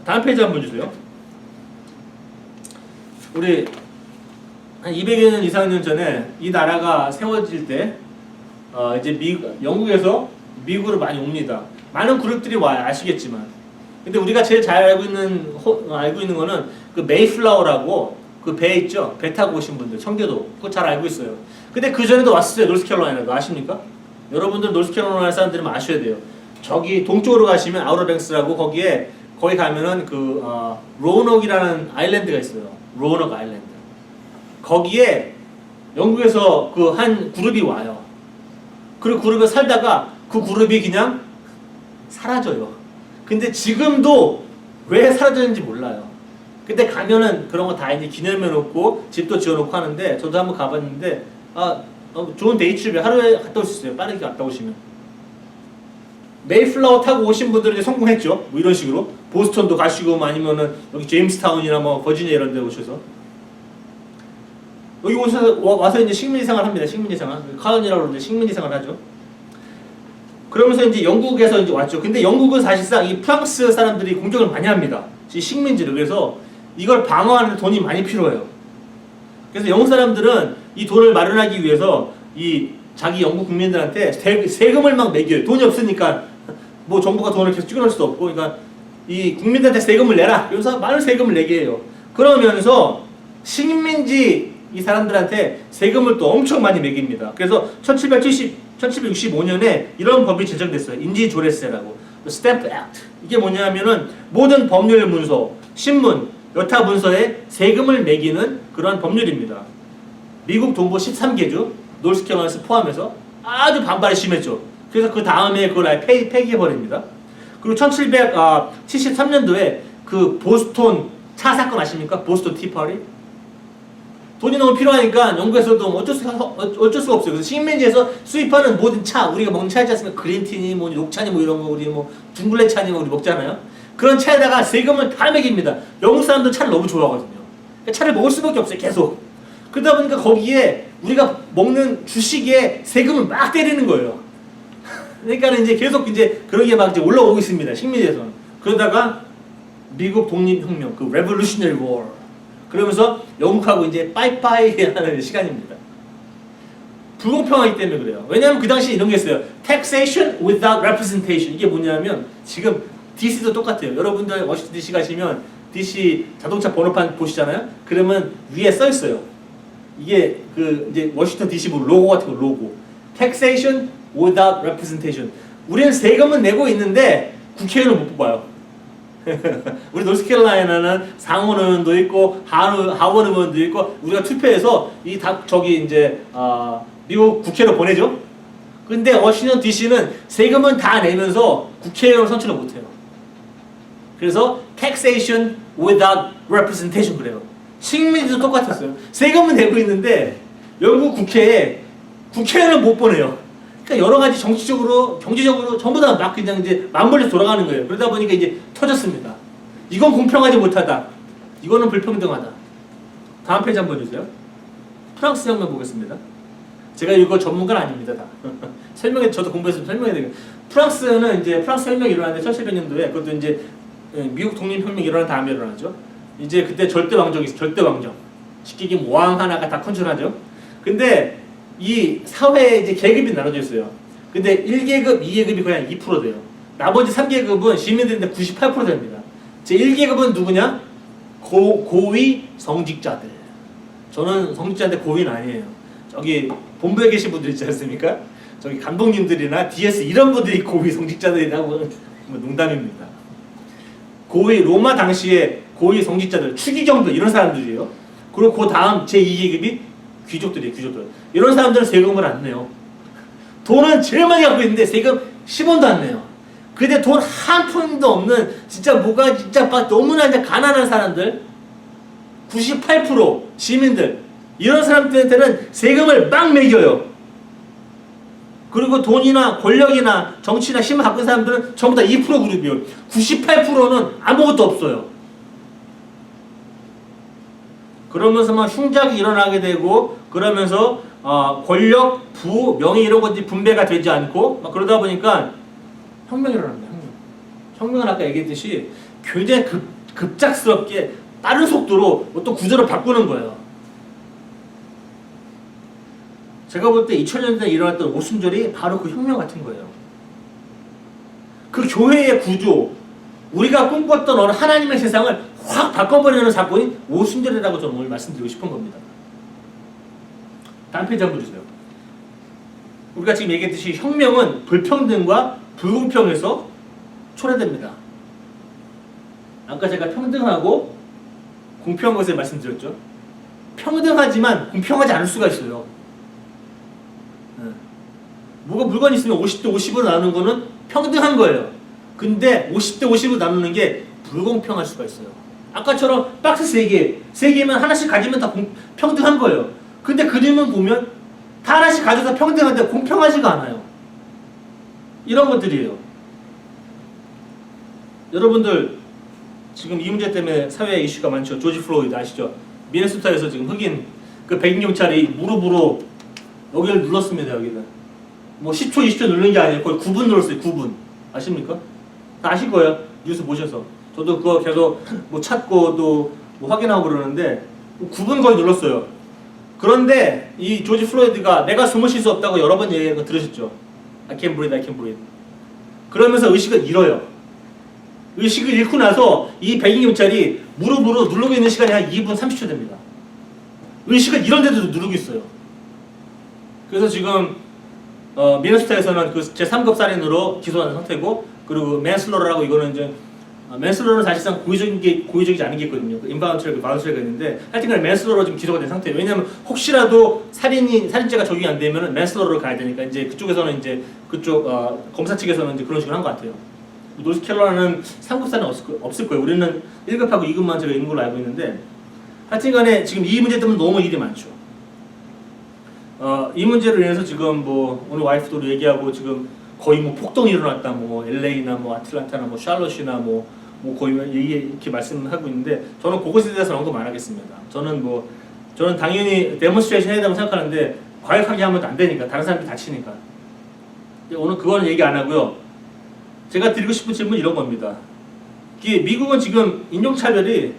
S1: 다음 페이지 한번 주세요. 우리 한 200여 년 이상 년 전에 이 나라가 세워질 때 이제 영국에서 미국으로 많이 옵니다. 많은 그룹들이 와요. 아시겠지만. 근데 우리가 제일 잘 알고 있는 거는 그 메이플라워라고 그 배 있죠? 배 타고 오신 분들, 청교도. 그거 잘 알고 있어요. 근데 그 전에도 왔었어요. 노스캐롤라이나도. 아십니까? 여러분들 노스캐롤라이나 사람들은 아셔야 돼요. 저기 동쪽으로 가시면 아우터뱅스라고 거기 가면은 로녹이라는 아일랜드가 있어요. 로녹 아일랜드. 거기에 영국에서 그 한 그룹이 와요. 그리고 그룹에 살다가 그 그룹이 그냥 사라져요. 근데 지금도 왜 사라졌는지 몰라요. 근데 가면은 그런 거 다 이제 기념해 놓고 집도 지어 놓고 하는데 저도 한번 가봤는데 좋은 데이트립에 하루에 갔다 올 수 있어요. 빠르게 갔다 오시면. 메이플라워 타고 오신 분들은 이제 성공했죠. 뭐 이런 식으로 보스턴도 가시고 뭐 아니면은 여기 제임스타운이나 뭐 버지니아 이런 데 오셔서 여기 와서 이제 식민지 생활 합니다. 식민지 생활. 카운이라고 그러는데 식민지 생활 하죠. 그러면서 이제 영국에서 이제 왔죠. 근데 영국은 사실상 이 프랑스 사람들이 공격을 많이 합니다. 이 식민지를. 그래서 이걸 방어하는 데 돈이 많이 필요해요. 그래서 영국 사람들은 이 돈을 마련하기 위해서 이 자기 영국 국민들한테 세금을 막 매겨요. 돈이 없으니까 뭐 정부가 돈을 계속 찍어놓을 수도 없고, 그러니까 이 국민들한테 세금을 내라. 그래서 많은 세금을 내게 해요. 그러면서 식민지 이 사람들한테 세금을 또 엄청 많이 매깁니다. 그래서 1765년에 이런 법이 제정됐어요. 인지조례세라고. 스탬프 액트. 이게 뭐냐면은 모든 법률 문서, 신문, 여타 문서에 세금을 매기는 그러한 법률입니다. 미국 동부 13개주, 노스캐롤라이나 포함해서 아주 반발이 심했죠. 그래서 그 다음에 그걸 아예 폐기해버립니다. 그리고 1773년도에 그 보스턴 차 사건 아십니까? 보스턴 티파리? 돈이 너무 필요하니까 영국에서도 어쩔 수가 없어요. 그래서 식민지에서 수입하는 모든 차, 우리가 먹는 차 있지 않습니까? 그린티니, 뭐 녹차니, 뭐 이런 거, 우리 뭐 둥글레 차니, 뭐 우리 먹잖아요. 그런 차에다가 세금을 다 매깁니다. 영국 사람들은 차를 너무 좋아하거든요. 그러니까 차를 먹을 수밖에 없어요, 계속. 그러다 보니까 거기에 우리가 먹는 주식에 세금을 막 때리는 거예요. 그러니까 이제 계속 이제 그런 게 막 이제 올라오고 있습니다, 식민지에서. 그러다가 미국 독립혁명, 그 Revolutionary War. 그러면서 영국하고 이제 빠이빠이 하는 시간입니다. 불공평하기 때문에 그래요. 왜냐하면 그 당시 이런 게 있어요. Taxation without representation. 이게 뭐냐면 지금 DC도 똑같아요. 여러분들 워싱턴 DC 가시면 DC 자동차 번호판 보시잖아요. 그러면 위에 써 있어요. 이게 그 이제 워싱턴 DC 뭐 로고 같은 거, 로고. Taxation without representation. 우리는 세금은 내고 있는데 국회의원을 못 뽑아요. 우리 노스캐롤라이나는 상원 의원도 있고 하원 의원도 있고 우리가 투표해서 이 다 저기 이제 미국 국회로 보내죠. 근데 워싱턴 DC는 세금은 다 내면서 국회의원을 선출을 못 해요. 그래서 taxation without representation 그래요. 식민지도 똑같았어요. 세금은 내고 있는데 영국 국회에 국회의원을 못 보내요. 그러니까 여러 가지 정치적으로, 경제적으로 전부 다 막 그냥 이제 맞물려 돌아가는 거예요. 그러다 보니까 이제 터졌습니다. 이건 공평하지 못하다. 이거는 불평등하다. 다음 페이지 한번 주세요. 프랑스 혁명 보겠습니다. 제가 이거 전문가는 아닙니다. 다. 저도 공부해서 설명해야 되겠 프랑스는 이제 프랑스 혁명이 일어났는데 1700년도에 그것도 이제 미국 독립혁명이 일어난 다음에 일어나죠. 이제 그때 절대 왕정이 있어요. 절대 왕정. 쉽게 얘기하면 왕 하나가 다 컨트롤하죠. 근데 이 사회에 이제 계급이 나눠져 있어요. 근데 1계급, 2계급이 그냥 2% 돼요. 나머지 3계급은 시민들인데 98% 됩니다. 제 1계급은 누구냐? 고위 성직자들. 저는 성직자인데 고위는 아니에요. 저기 본부에 계신 분들 있지 않습니까? 저기 감독님들이나 DS 이런 분들이 고위 성직자들이라고 뭐 농담입니다. 고위 로마 당시에 고위 성직자들, 추기경들 이런 사람들이에요. 그리고 그 다음 제2계급이 귀족들이에요. 귀족들. 이런 사람들은 세금을 안 내요. 돈은 제일 많이 갖고 있는데 세금 10원도 안 내요. 근데 돈 한 푼도 없는 진짜 뭐가 진짜 막 너무나 이제 가난한 사람들 98% 시민들 이런 사람들한테는 세금을 막 매겨요. 그리고 돈이나 권력이나 정치나 힘을 갖고 있는 사람들은 전부 다 2% 그룹이에요. 98%는 아무것도 없어요. 그러면서 막 흉작이 일어나게 되고 그러면서 권력, 부, 명예 이런 것들이 분배가 되지 않고 막 그러다 보니까 혁명이 일어납니다. 혁명은 아까 얘기했듯이 굉장히 급작스럽게 빠른 속도로 어떤 구조를 바꾸는 거예요. 제가 볼 때 2000년대에 일어났던 오순절이 바로 그 혁명 같은 거예요. 그 교회의 구조, 우리가 꿈꿨던 어느 하나님의 세상을 확 바꿔버리는 사건이 오순절이라고 저는 오늘 말씀드리고 싶은 겁니다. 다음 페이지 한번 주세요. 우리가 지금 얘기했듯이 혁명은 불평등과 불공평에서 초래됩니다. 아까 제가 평등하고 공평한 것을 말씀드렸죠. 평등하지만 공평하지 않을 수가 있어요. 뭐가 물건이 있으면 50대 50으로 나누는 거는 평등한 거예요. 근데 50대 50으로 나누는 게 불공평할 수가 있어요. 아까처럼 박스 3개, 3개면 하나씩 가지면 다 평등한 거예요. 근데 그림은 보면 다 하나씩 가져서 평등한데 공평하지가 않아요. 이런 것들이에요. 여러분들 지금 이 문제 때문에 사회에 이슈가 많죠. 조지 플로이드 아시죠? 미네소타에서 지금 흑인 그 백인 경찰이 무릎으로 여기를 눌렀습니다. 여기는 뭐 10초 20초 누르는 게 아니에요. 거의 9분 눌렀어요. 9분 아십니까? 다 아실 거예요. 뉴스 보셔서. 저도 그거 계속 뭐 찾고 또 뭐 확인하고 그러는데 9분 거의 눌렀어요. 그런데 이 조지 플로이드가 내가 숨을 쉴 수 없다고 여러 번 얘기한 거 들으셨죠? I can't breathe, I can't breathe. 그러면서 의식을 잃어요. 의식을 잃고 나서 이 백인 경찰이 무릎으로 누르고 있는 시간이 한 2분 30초 됩니다. 의식을 잃었는데도 누르고 있어요. 그래서 지금 미네소타에서는 그 제3급 살인으로 기소한 상태고, 그리고 맨슬러라고 이거는 이제 맨슬러는 사실상 고의적이지 않은 게 있거든요. 인바운트리가 있는데 하여튼간 맨슬러로 지금 기소가 된 상태예요. 왜냐하면 혹시라도 살인죄가 적용이 안 되면 맨슬러로 가야 되니까 이제 그쪽에서는 이제 그쪽 검사 측에서는 이제 그런 식으로 한 것 같아요. 노스캐롤라이나는 3급 살인 없을 거예요. 우리는 1급하고 2급만 제가 있는 걸로 알고 있는데, 하여튼간에 지금 이 문제 때문에 너무 일이 많죠. 이 문제로 인해서 지금 뭐 오늘 와이프도 얘기하고 지금 거의 뭐 폭동이 일어났다, 뭐 LA나 뭐 아틀란타나 뭐 샬롯이나 뭐 거의 이렇게 말씀하고 있는데, 저는 그것에 대해서 언급 안 하겠습니다. 저는 당연히 데몬스트레이션 해야 된다고 생각하는데 과격하게 하면 안 되니까, 다른 사람들이 다치니까. 오늘 그거는 얘기 안 하고요. 제가 드리고 싶은 질문은 이런 겁니다. 미국은 지금 인종차별이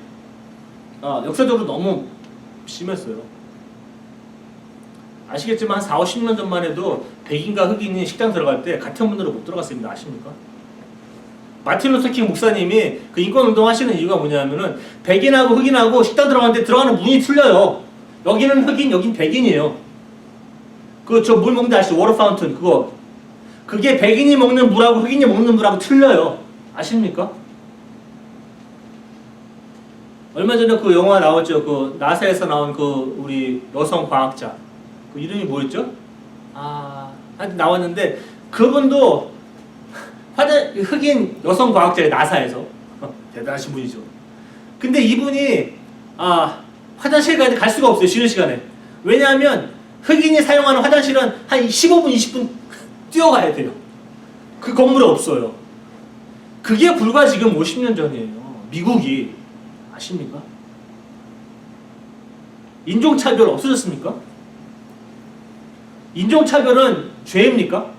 S1: 역사적으로 너무 심했어요. 아시겠지만 한 4, 50년 전만 해도 백인과 흑인이 식당 들어갈 때 같은 문으로 못 들어갔습니다. 아십니까? 마틴 루터 킹 목사님이 그 인권운동 하시는 이유가 뭐냐면은 백인하고 흑인하고 식당 들어가는데 들어가는 문이 틀려요. 여기는 흑인, 여긴 백인이에요. 저 물 먹는데 아시죠? 워터 파운틴 그거. 그게 백인이 먹는 물하고 흑인이 먹는 물하고 틀려요. 아십니까? 얼마 전에 그 영화 나왔죠. 그 나사에서 나온 그 우리 여성 과학자. 그 이름이 뭐였죠? 하여튼 나왔는데 그분도 흑인 여성 과학자예요. 나사에서. 대단하신 분이죠. 근데 이분이 화장실 갈 수가 없어요. 쉬는 시간에. 왜냐하면 흑인이 사용하는 화장실은 한 15분, 20분 뛰어가야 돼요. 그 건물에 없어요. 그게 불과 지금 50년 전이에요. 미국이. 아십니까? 인종차별 없어졌습니까? 인종차별은 죄입니까?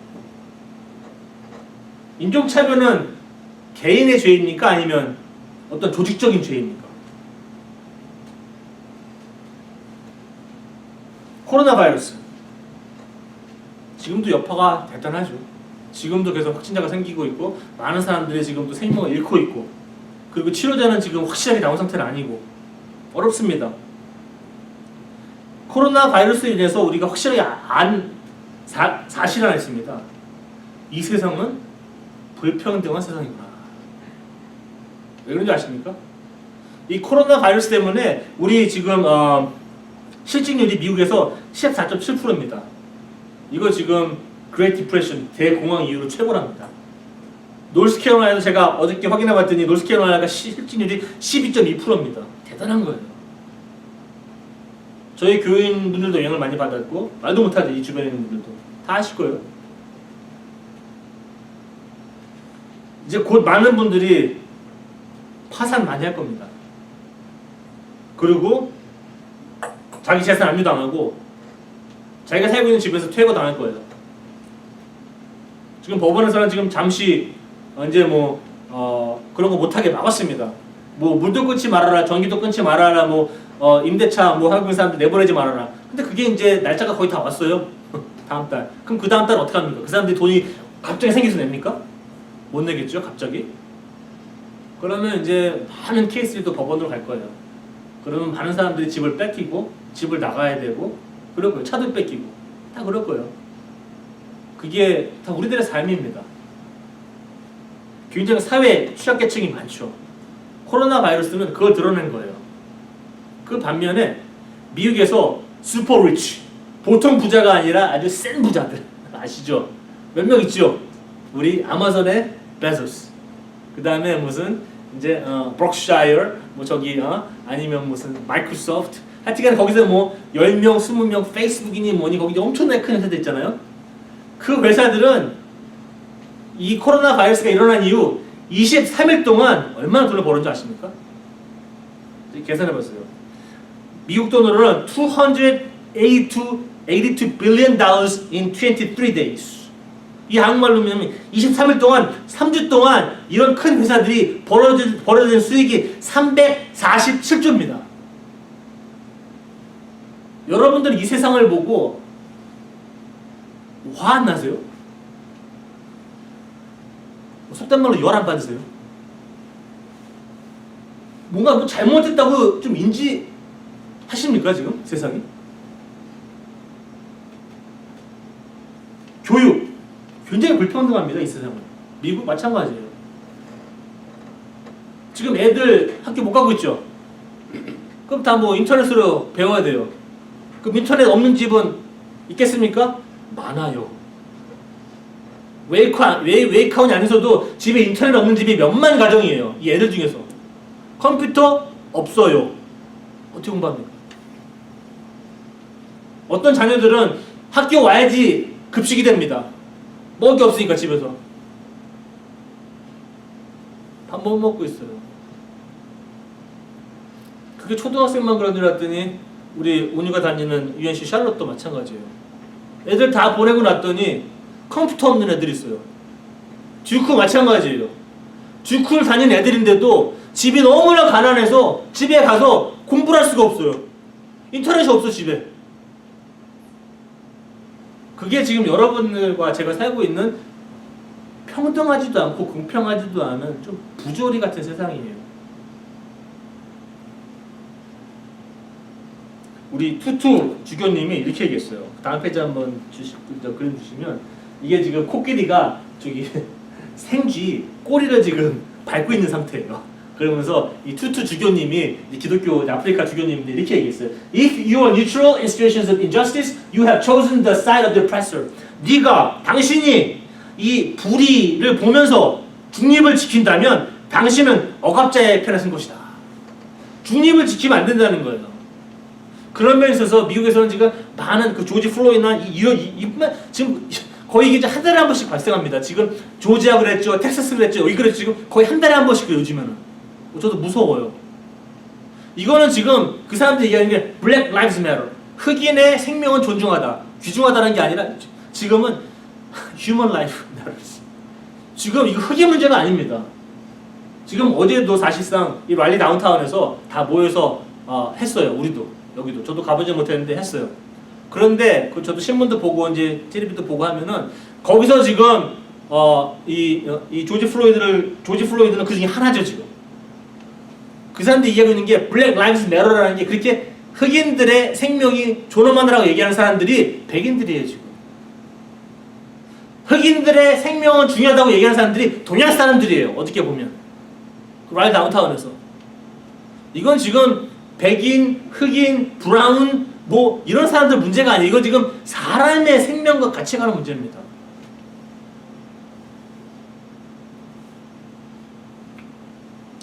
S1: 인종차별은 개인의 죄입니까? 아니면 어떤 조직적인 죄입니까? 코로나 바이러스. 지금도 여파가 대단하죠. 지금도 계속 확진자가 생기고 있고, 많은 사람들이 지금도 생명을 잃고 있고, 그리고 치료제는 지금 확실하게 나온 상태는 아니고 어렵습니다. 코로나 바이러스에 인해서 우리가 확실하게 사실 하나 있습니다. 이 세상은 불평등한 세상이구나. 왜 그런지 아십니까? 이 코로나 바이러스 때문에 우리 지금 실직률이 미국에서 14.7%입니다. 이거 지금 그레이트 디프레션 대공황 이후로 최고랍니다. 노스캐롤라이나도 제가 어저께 확인해봤더니 노스캐롤라이나가 실직률이 12.2%입니다. 대단한 거예요. 저희 교인분들도 영향을 많이 받았고, 말도 못하죠. 이 주변에 있는 분들도 다 아실 거예요. 이제 곧 많은 분들이 파산 많이 할 겁니다. 그리고 자기 재산 압류당하고 자기가 살고 있는 집에서 퇴거 당할 거예요. 지금 법원에서는 지금 잠시 이제 그런 거 못하게 막았습니다. 물도 끊지 말아라, 전기도 끊지 말아라, 임대차 하고 있는 사람들 내보내지 말아라. 근데 그게 이제 날짜가 거의 다 왔어요. 다음 달. 그럼 그 다음 달 어떻게 합니까? 그 사람들이 돈이 갑자기 생겨서 냅니까? 못 내겠죠, 갑자기. 그러면 이제 많은 케이스들도 법원으로 갈 거예요. 그러면 많은 사람들이 집을 뺏기고, 집을 나가야 되고, 그럴 거예요. 차도 뺏기고, 다 그럴 거예요. 그게 다 우리들의 삶입니다. 굉장히 사회 취약계층이 많죠. 코로나 바이러스는 그걸 드러낸 거예요. 그 반면에 미국에서 슈퍼 리치, 보통 부자가 아니라 아주 센 부자들 아시죠? 몇 명 있죠? 우리 아마존의 베조스, 그 다음에 무슨 이제 브록샤이어, 아니면 무슨 마이크로소프트, 하여튼간 거기서 뭐 10명, 20명 페이스북이니 뭐니 거기 엄청나게 큰 회사들 있잖아요. 그 회사들은 이 코로나 바이러스가 일어난 이후 23일 동안 얼마나 돈을 벌었는지 아십니까? 계산해봤어요. 미국 돈으로는 282 billion dollars in 23 days. 이 한국말로 하면 23일 동안 3주 동안 이런 큰 회사들이 벌어진 수익이 347조입니다. 여러분들 이 세상을 보고 화 안 나세요? 속된 말로 열 안 받으세요? 뭔가 뭐 잘못했다고 좀 인지하십니까 지금 세상이? 교육 굉장히 불평등합니다 이 세상은. 미국 마찬가지예요. 지금 애들 학교 못 가고 있죠? 그럼 다 뭐 인터넷으로 배워야 돼요. 그럼 인터넷 없는 집은 있겠습니까? 많아요. 웨이카운이 아니어도 집에 인터넷 없는 집이 몇만 가정이에요. 이 애들 중에서. 컴퓨터 없어요. 어떻게 공부합니까? 어떤 자녀들은 학교 와야지 급식이 됩니다. 먹을 게 없으니까 집에서. 밥 못 먹고 있어요. 그게 초등학생만 그런 줄 알았더니 우리 온유가 다니는 UNC 샬롯도 마찬가지예요. 애들 다 보내고 났더니 컴퓨터 없는 애들이 있어요. 듀크 마찬가지예요. 듀크를 다니는 애들인데도 집이 너무나 가난해서 집에 가서 공부를 할 수가 없어요. 인터넷이 없어 집에. 그게 지금 여러분들과 제가 살고 있는 평등하지도 않고 공평하지도 않은 좀 부조리 같은 세상이에요. 우리 투투 주교님이 이렇게 얘기했어요. 다음 페이지 한번 그림 주시면 이게 지금 코끼리가 저기 생쥐 꼬리를 지금 밟고 있는 상태예요. 그러면서 이 투투 주교님이 기독교 아프리카 주교님인데 이렇게 얘기했어요. If you are neutral in situations of injustice, you have chosen the side of the oppressor. 당신이 이 불의를 보면서 중립을 지킨다면 당신은 억압자의 편에 선 것이다. 중립을 지키면 안 된다는 거예요. 그런 면에 있어서 미국에서는 지금 많은 그 조지 플로이드나 지금 거의 이제 한 달에 한 번씩 발생합니다. 지금 조지아 그랬죠, 텍사스 그랬죠, 여기 그랬죠. 지금 거의 한 달에 한 번씩 요즘에는. 저도 무서워요. 이거는 지금 그 사람들이 얘기하는 게 Black Lives Matter. 흑인의 생명은 존중하다, 귀중하다는 게 아니라 지금은 Human Life Matters. 지금 이거 흑인 문제가 아닙니다. 지금 어제도 사실상 이 랄리 다운타운에서 다 모여서 했어요. 우리도. 여기도 저도 가보지 못했는데 했어요. 그런데 저도 신문도 보고 이제 텔레비도 보고 하면은 거기서 지금 이 조지 플로이드는 그 중에 하나죠 지금. 그 사람들이 얘기하고 있는 게 Black Lives Matter라는 게 그렇게 흑인들의 생명이 존엄하다라고 얘기하는 사람들이 백인들이에요 지금. 흑인들의 생명은 중요하다고 얘기하는 사람들이 동양 사람들이에요. 어떻게 보면 랄리 다운타운에서. 이건 지금 백인, 흑인, 브라운 뭐 이런 사람들 문제가 아니에요. 이건 지금 사람의 생명과 같이 가는 문제입니다.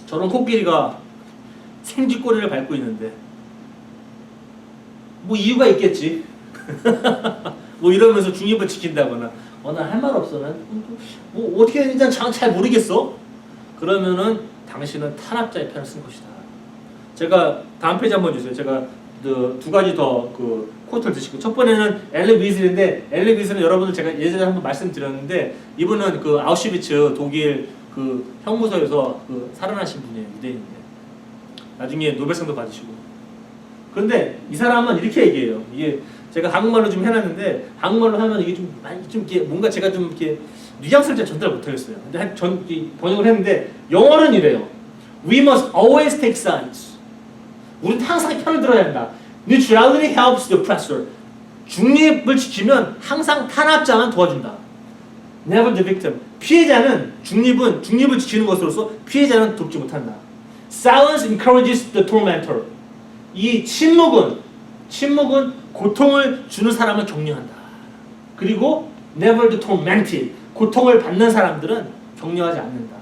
S1: 저런 코끼리가 생쥐꼬리를 밟고 있는데 뭐 이유가 있겠지. 뭐 이러면서 중립을 지킨다거나 난 할 말 없어. 난 뭐 어떻게 되는지 잘 모르겠어. 그러면은 당신은 탄압자의 편을 쓴 것이다. 제가 다음 페이지 한번 주세요. 제가 두 가지 더 그 코트를 드시고, 첫 번에는 엘리 위즐인데, 엘리 위즐은 여러분들 제가 예전에 한번 말씀드렸는데 이분은 그 아우슈비츠 독일 그 형무소에서 그 살아나신 분이에요. 유대인인데 나중에 노벨상도 받으시고. 그런데 이 사람은 이렇게 얘기해요. 이게 제가 한국말로 좀 해놨는데 한국말로 하면 이게 좀 이렇게 뭔가 제가 좀 이렇게 뉘앙스를 잘 전달 못하겠어요. 근데 번역을 했는데 영어는 이래요. We must always take sides. 우리는 항상 편을 들어야 한다. Neutrality helps the oppressor. 중립을 지키면 항상 탄압자만 도와준다. Never the victim. 피해자는 중립을 지키는 것으로서 피해자는 돕지 못한다. Silence encourages the tormentor. 이 침묵은 고통을 주는 사람을 격려한다. 그리고 never the tormented. 고통을 받는 사람들은 격려하지 않는다.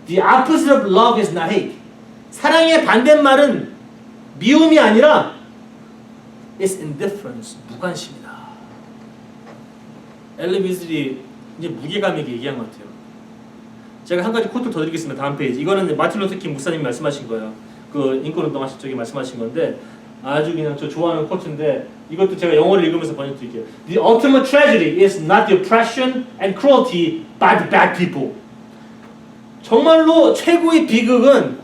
S1: The opposite of love is not hate. 사랑의 반대말은 미움이 아니라 is indifference. 무관심이다. 엘리 비즐리 이제 무게감 있게 얘기한 것 같아요. 제가 한 가지 코트 더 드리겠습니다. 다음 페이지. 이거는 마틴 루터 킹 목사님이 말씀하신 거예요. 그 인권운동 하실 적에 말씀하신 건데 아주 그냥 저 좋아하는 코트인데 이것도 제가 영어를 읽으면서 번역 드릴게요. The ultimate tragedy is not the oppression and cruelty by the bad people. 정말로 최고의 비극은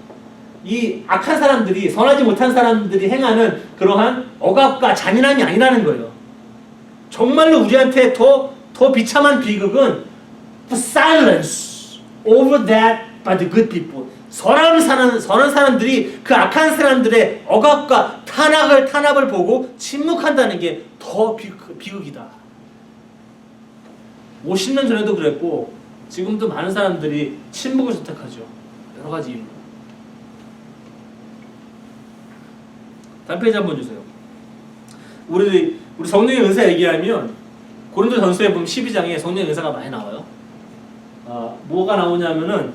S1: 이 악한 사람들이, 선하지 못한 사람들이 행하는 그러한 억압과 잔인함이 아니라는 거예요. 정말로 우리한테 더 비참한 비극은 the silence over that by the good people. 선한 사람들이 그 악한 사람들의 억압과 탄압을 보고 침묵한다는 게 더 비극이다. 50년 전에도 그랬고 지금도 많은 사람들이 침묵을 선택하죠. 여러 가지 이유로. 다음 페이지 한번 주세요. 우리 성령의 은사 얘기하면 고린도전서에 보면 12장에 성령의 은사가 많이 나와요. 뭐가 나오냐면은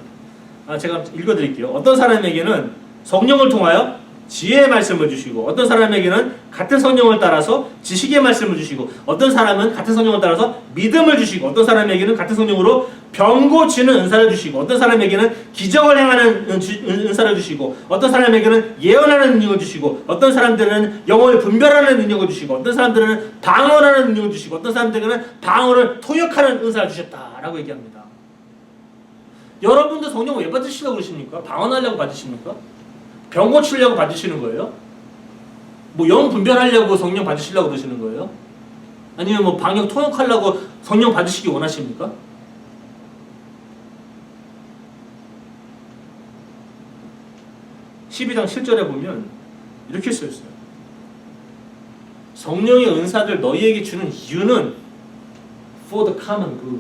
S1: 제가 읽어드릴게요. 어떤 사람에게는 성령을 통하여 지혜의 말씀을 주시고, 어떤 사람에게는 같은 성령을 따라서 지식의 말씀을 주시고, 어떤 사람은 같은 성령을 따라서 믿음을 주시고, 어떤 사람에게는 같은 성령으로 병 고치는 은사를 주시고, 어떤 사람에게는 기적을 행하는 은사를 주시고, 어떤 사람에게는 예언하는 능력을 주시고, 어떤 사람들은 영어를 분별하는 능력을 주시고, 어떤 사람들은 방언하는 능력을 주시고, 어떤 사람들은 방언을 통역하는 은사를 주셨다라고 얘기합니다. 여러분도 성령 왜 받으시려고 그러십니까? 방언하려고 받으십니까? 병 고치려고 받으시는 거예요? 뭐 영 분별하려고 성령 받으시려고 그러시는 거예요? 아니면 뭐 방역 통역하려고 성령 받으시기 원하십니까? (12장 7절에) 보면 이렇게 써있어요. 성령의 은사를 너희에게 주는 이유는 for the common good.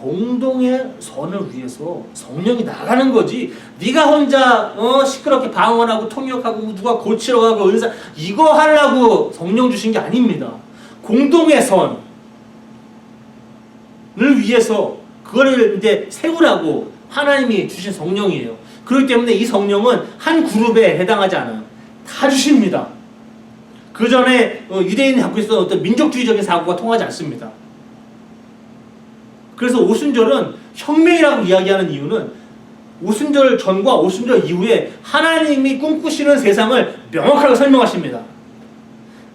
S1: 공동의 선을 위해서 성령이 나가는 거지. 네가 혼자 시끄럽게 방언하고 통역하고 누가 고치러 가고 은사 이거 하려고 성령 주신 게 아닙니다. 공동의 선을 위해서 그거를 이제 세우라고 하나님이 주신 성령이에요. 그렇기 때문에 이 성령은 한 그룹에 해당하지 않아요. 다 주십니다. 그 전에 유대인이 갖고 있었던 어떤 민족주의적인 사고가 통하지 않습니다. 그래서 오순절은 혁명이라고 이야기하는 이유는 오순절 전과 오순절 이후에 하나님이 꿈꾸시는 세상을 명확하게 설명하십니다.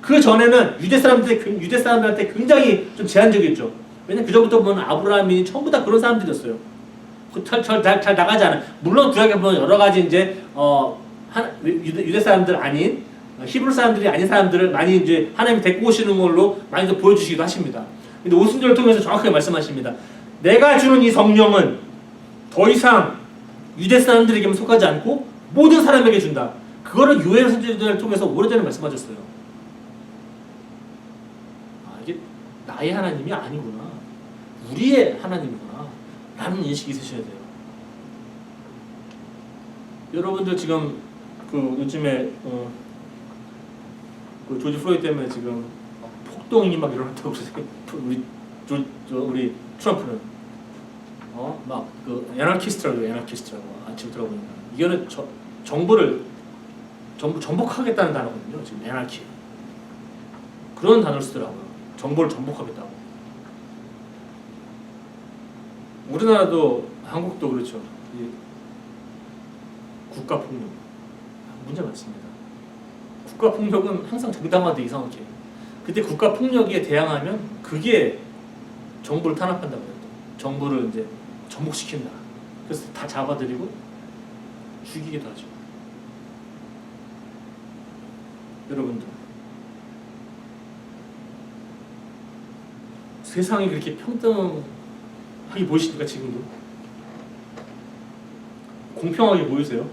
S1: 그 전에는 유대 사람들한테 굉장히 좀 제한적이었죠. 왜냐면 그 전부터 보면 아브라함이 전부 다 그런 사람들이었어요. 잘 나가지 않아요. 물론 구약에 보면 여러 가지 이제 유대 사람들 아닌 히브리 사람들이 아닌 사람들을 많이 이제 하나님이 데리고 오시는 걸로 많이 더 보여주시기도 하십니다. 근데 오순절을 통해서 정확하게 말씀하십니다. 내가 주는 이 성령은 더 이상 유대 사람들에게만 속하지 않고 모든 사람에게 준다. 그거를 요엘 선지자를 통해서 오래전에 말씀하셨어요. 이게 나의 하나님이 아니구나. 우리의 하나님이구나. 라는 인식이 있으셔야 돼요. 여러분들 지금 그 요즘에 그 조지 플로이드 때문에 지금 폭동이 막 일어났다고 그러세요. 우리 트럼프는 막 그 애나키스트라고 지금 들어보니까 이거는 정부를 전복하겠다는 단어거든요. 지금 애나키 그런 단어를 쓰더라고요. 정부를 전복하겠다고. 우리나라도 한국도 그렇죠. 국가 폭력 문제 많습니다. 국가 폭력은 항상 정당화돼 이상하게. 그때 국가 폭력에 대항하면 그게 정부를 탄압한다고 해요. 정부를 이제 전복시킨다. 그래서 다 잡아들이고 죽이기도 하죠. 여러분들 세상이 그렇게 평등하게 보이십니까? 지금도 공평하게 보이세요?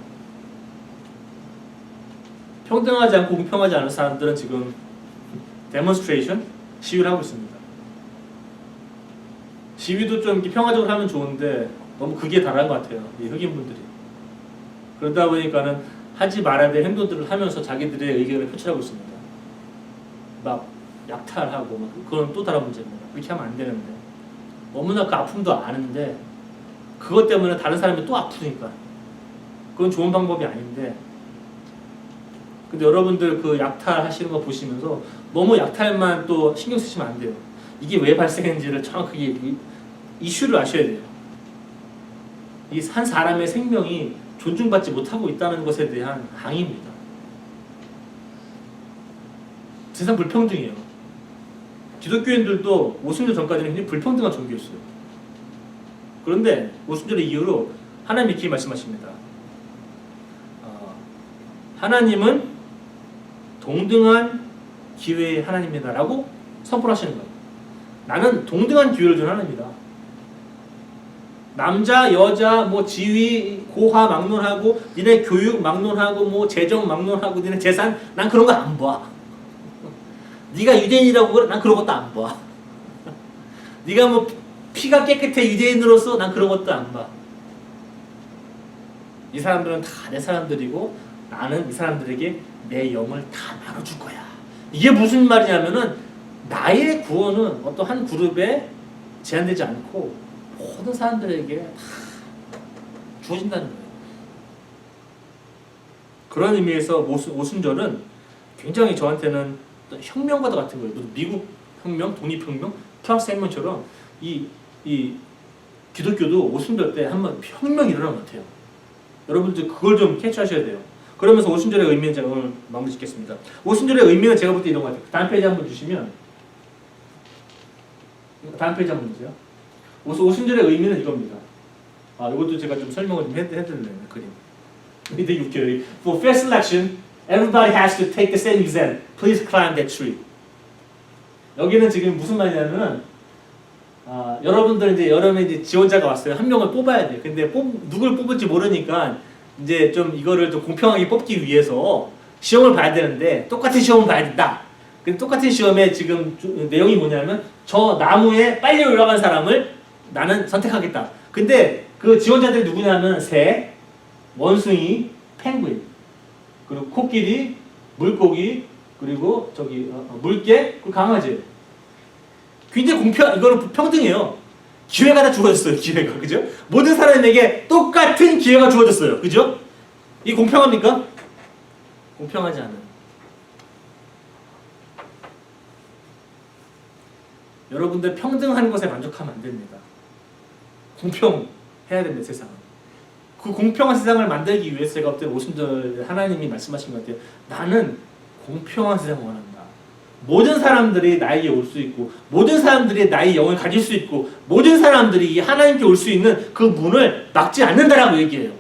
S1: 평등하지 않고 공평하지 않은 사람들은 지금 데몬스트레이션 시위를 하고 있습니다. 시위도 좀 평화적으로 하면 좋은데 너무 극에 달한 것 같아요. 이 흑인분들이. 그러다 보니까는 하지 말아야 될 행동들을 하면서 자기들의 의견을 표출하고 있습니다. 막 약탈하고 막 그건 또 다른 문제입니다. 그렇게 하면 안 되는데 너무나 그 아픔도 아는데 그것 때문에 다른 사람이 또 아프니까 그건 좋은 방법이 아닌데 근데 여러분들 그 약탈 하시는 거 보시면서 너무 약탈만 또 신경 쓰시면 안 돼요. 이게 왜 발생했는지를 정확하게 이슈를 아셔야 돼요. 이 한 사람의 생명이 존중받지 못하고 있다는 것에 대한 항의입니다. 세상 불평등이에요. 기독교인들도 오순절 전까지는 굉장히 불평등한 종교였어요. 그런데 오순절의 이후로 하나님 이렇게 말씀하십니다. 하나님은 동등한 기회의 하나님이다라고 선포하시는 거예요. 나는 동등한 기회를 주는 하나님이다. 남자, 여자, 뭐 지위, 고하 막론하고, 니네 교육 막론하고, 뭐 재정 막론하고, 니네 재산, 난 그런 거 안 봐. 네가 유대인이라고 그래? 난 그런 것도 안 봐. 네가 뭐 피가 깨끗해 유대인으로서 난 그런 것도 안 봐. 이 사람들은 다 내 사람들이고 나는 이 사람들에게 내 영을 다 나눠줄 거야. 이게 무슨 말이냐면은 나의 구원은 어떤 한 그룹에 제한되지 않고 모든 사람들에게 다 주어진다는 거예요. 그런 의미에서 오순절은 굉장히 저한테는 혁명과도 같은 거예요. 미국 혁명, 독립혁명, 프랑스 혁명처럼 이 기독교도 오순절 때 한번 혁명이 일어난 것 같아요. 여러분들 그걸 좀 캐치하셔야 돼요. 그러면서 오순절의 의미는 제가 오늘 마무리 짓겠습니다. 오순절의 의미는 제가 볼 때 이런 것 같아요. 다음 페이지 한번 주시면, 다음 페이지 한번 주세요. 오순절의 의미는 이겁니다. 이것도 제가 좀 설명을 좀 해드리려면 그림. 되게 웃겨요. For fair selection, everybody has to take the same exam. Please climb that tree. 여기는 지금 무슨 말이냐면은 여러분들 이제 여름에 이제 지원자가 왔어요. 한 명을 뽑아야 돼. 근데 누굴 뽑을지 모르니까 이제 좀 이거를 좀 공평하게 뽑기 위해서 시험을 봐야 되는데 똑같은 시험을 봐야 된다. 근데 똑같은 시험에 지금 내용이 뭐냐면 저 나무에 빨리 올라간 사람을 나는 선택하겠다. 근데 그 지원자들이 누구냐면 새, 원숭이, 펭귄, 그리고 코끼리, 물고기, 그리고 저기 물개, 그리고 강아지. 굉장히 이거는 평등해요. 기회가 다 주어졌어요. 기회가, 그죠? 모든 사람에게 똑같은 기회가 주어졌어요. 그죠? 이게 공평합니까? 공평하지 않아요. 여러분들 평등한 것에 만족하면 안 됩니다. 공평해야 됩니다. 세상은. 그 공평한 세상을 만들기 위해서 제가 어떤 오순절 하나님이 말씀하신 것 같아요. 나는 공평한 세상을 원한다. 모든 사람들이 나에게 올 수 있고 모든 사람들이 나의 영을 가질 수 있고 모든 사람들이 하나님께 올 수 있는 그 문을 막지 않는다라고 얘기해요.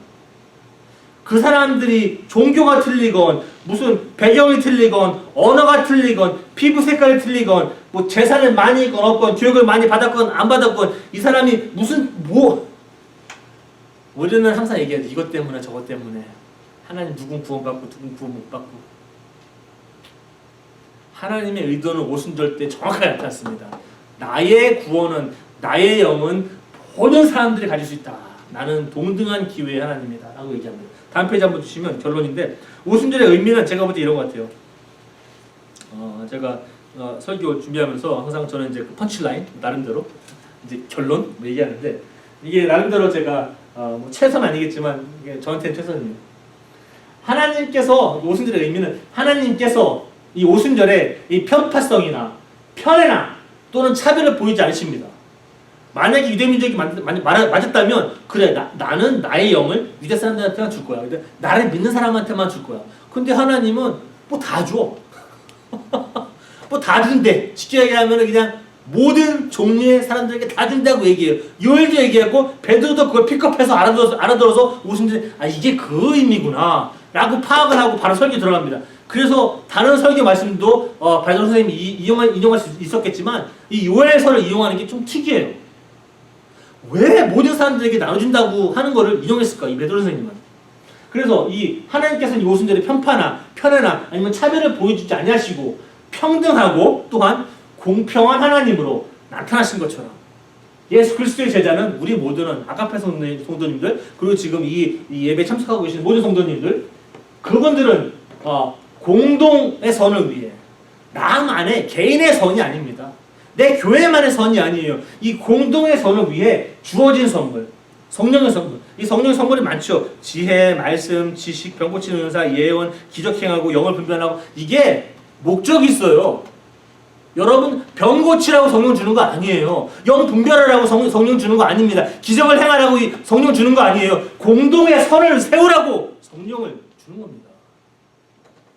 S1: 그 사람들이 종교가 틀리건 무슨 배경이 틀리건 언어가 틀리건 피부 색깔이 틀리건 뭐 재산을 많이 있건 없건 교육을 많이 받았건 안 받았건 이 사람이 우리는 항상 얘기하죠. 이것 때문에 저것 때문에 하나님 누군 구원받고 누군 구원 못 받고. 하나님의 의도는 오순절 때 정확하게 나타났습니다. 나의 구원은 나의 영은 모든 사람들이 가질 수 있다. 나는 동등한 기회의 하나님이다 라고 얘기합니다. 다음 페이지 한번 주시면 결론인데 오순절의 의미는 제가 볼 때 이런 것 같아요. 제가 설교 준비하면서 항상 저는 이제 그 펀치라인 나름대로 이제 결론 얘기하는데 이게 나름대로 제가 뭐 최선 아니겠지만 이게 저한테는 최선이에요. 하나님께서 오순절의 의미는 하나님께서 이 오순절에 이 편파성이나 편애나 또는 차별을 보이지 않으십니다. 만약에 유대민족이 맞았다면 그래 나는 나의 영을 유대 사람들한테만 줄 거야. 근데 나를 믿는 사람한테만 줄 거야. 근데 하나님은 뭐 다 줘. 뭐 다 준대. 쉽게 얘기하면 그냥 모든 종류의 사람들에게 다 준다고 얘기해요. 요엘도 얘기하고 베드로도 그걸 픽업해서 알아들어서 오순절 이게 그 의미구나 라고 파악을 하고 바로 설교 들어갑니다. 그래서 다른 설교 말씀도 바이든 선생님이 인용할 수 있었겠지만 이 요엘서를 이용하는 게 좀 특이해요. 왜 모든 사람들에게 나눠준다고 하는 거를 인용했을까? 이 베드로 선생님은. 그래서 이 하나님께서는 이 오순절에 편파나 편애나 아니면 차별을 보여주지 아니하시고 평등하고 또한 공평한 하나님으로 나타나신 것처럼 예수 그리스도의 제자는 우리 모두는 아카페 성도님들 그리고 지금 이 예배에 참석하고 계시는 모든 성도님들 그분들은 공동의 선을 위해 나만의 개인의 선이 아닙니다. 내 교회만의 선이 아니에요. 이 공동의 선을 위해 주어진 선물, 성령의 선물. 이 성령의 선물이 많죠. 지혜, 말씀, 지식, 병 고치는 은사, 예언, 기적 행하고 영을 분별하고 이게 목적이 있어요. 여러분 병 고치라고 성령 주는 거 아니에요. 영 분별하라고 성령 주는 거 아닙니다. 기적을 행하라고 성령 주는 거 아니에요. 공동의 선을 세우라고 성령을 주는 겁니다.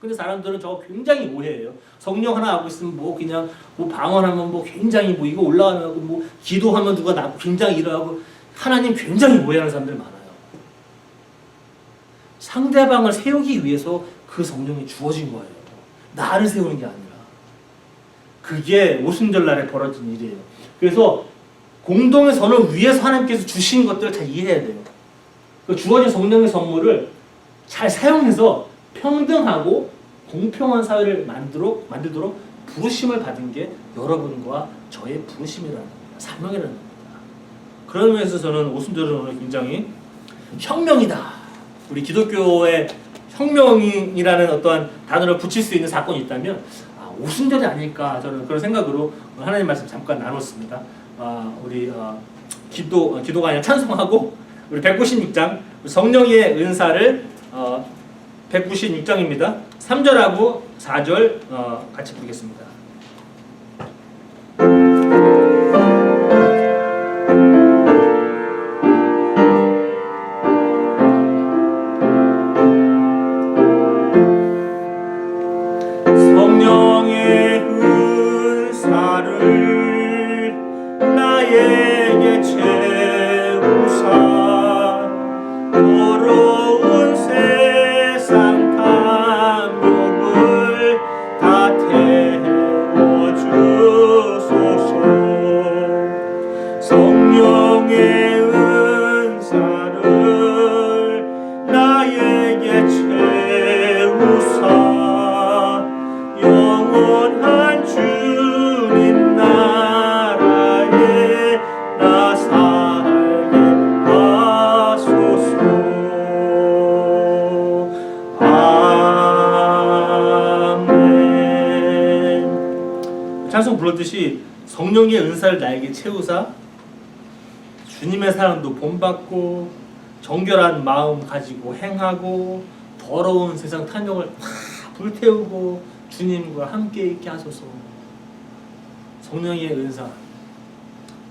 S1: 근데 사람들은 저거 굉장히 오해해요. 성령 하나 알고 있으면 뭐 그냥 뭐 방언하면 뭐 굉장히 뭐 이거 올라가면 뭐 기도하면 누가 나 굉장히 일하고 하나님 굉장히 오해하는 사람들 많아요. 상대방을 세우기 위해서 그 성령이 주어진 거예요. 나를 세우는 게 아니라. 그게 오순절날에 벌어진 일이에요. 그래서 공동의 선을 위해서 하나님께서 주신 것들을 잘 이해해야 돼요. 그 주어진 성령의 선물을 잘 사용해서 평등하고 공평한 사회를 만들도록 부르심을 받은 게 여러분과 저의 부르심이라는 겁니다. 사명이라는 겁니다. 그런 면에서 저는 오순절은 오늘 굉장히 혁명이다. 우리 기독교의 혁명이라는 어떠한 단어를 붙일 수 있는 사건이 있다면 오순절이 아닐까 저는 그런 생각으로 하나님 말씀 잠깐 나눴습니다. 우리 기도가 아니라 찬송하고 우리 196장 성령의 은사를 196장입니다. 3절하고 4절 같이 부르겠습니다. 성령의 은사를 나에게 채우사 더러운 세상 탐욕을 다 태워주소서. 성령의 은사를 나에게 채우사 영원한 주님 나라에 나 살게 하소서. 아멘. 찬송 불렀듯이 성령의 은사를 나에게 채우사 주님의 사랑도 본받고 정결한 마음 가지고 행하고 더러운 세상 탐욕을 다 불태우고 주님과 함께 있게 하소서. 성령의 은사.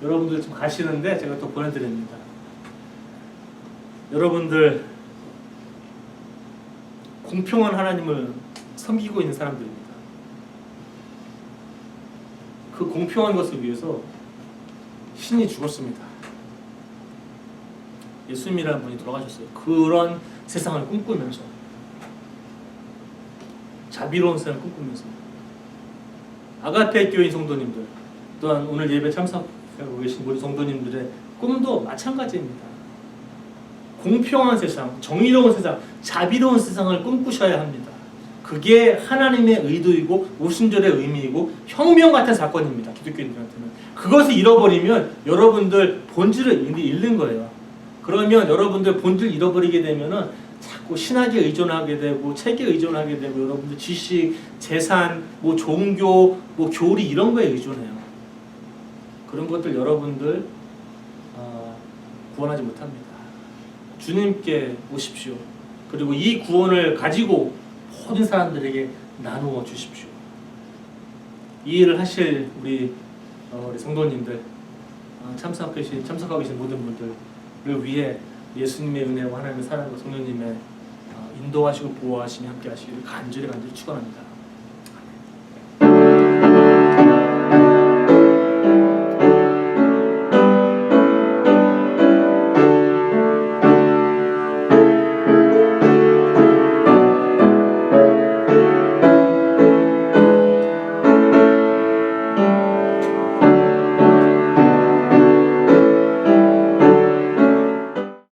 S1: 여러분들 좀 가시는데 제가 또 보내드립니다. 여러분들 공평한 하나님을 섬기고 있는 사람들입니다. 그 공평한 것을 위해서 신이 죽었습니다. 예수님이라는 분이 돌아가셨어요. 그런 세상을 꿈꾸면서 자비로운 세상을 꿈꾸면서 아가페 교인 성도님들 또한 오늘 예배 참석하고 계신 모든 성도님들의 꿈도 마찬가지입니다. 공평한 세상, 정의로운 세상, 자비로운 세상을 꿈꾸셔야 합니다. 그게 하나님의 의도이고 오순절의 의미이고 혁명 같은 사건입니다. 기독교인들한테는. 그것을 잃어버리면 여러분들 본질을 잃는 거예요. 그러면 여러분들 본질 잃어버리게 되면은 자꾸 신학에 의존하게 되고 책에 의존하게 되고 여러분들 지식, 재산, 뭐 종교, 뭐 교리 이런 거에 의존해요. 그런 것들 여러분들 구원하지 못합니다. 주님께 오십시오. 그리고 이 구원을 가지고 모든 사람들에게 나누어 주십시오. 이 일을 하실 우리 성도님들 참석하고 계신 모든 분들을 위해 예수님의 은혜와 하나님의 사랑과 성령님의 인도하시고 보호하시며 함께 하시기를 간절히 축원합니다.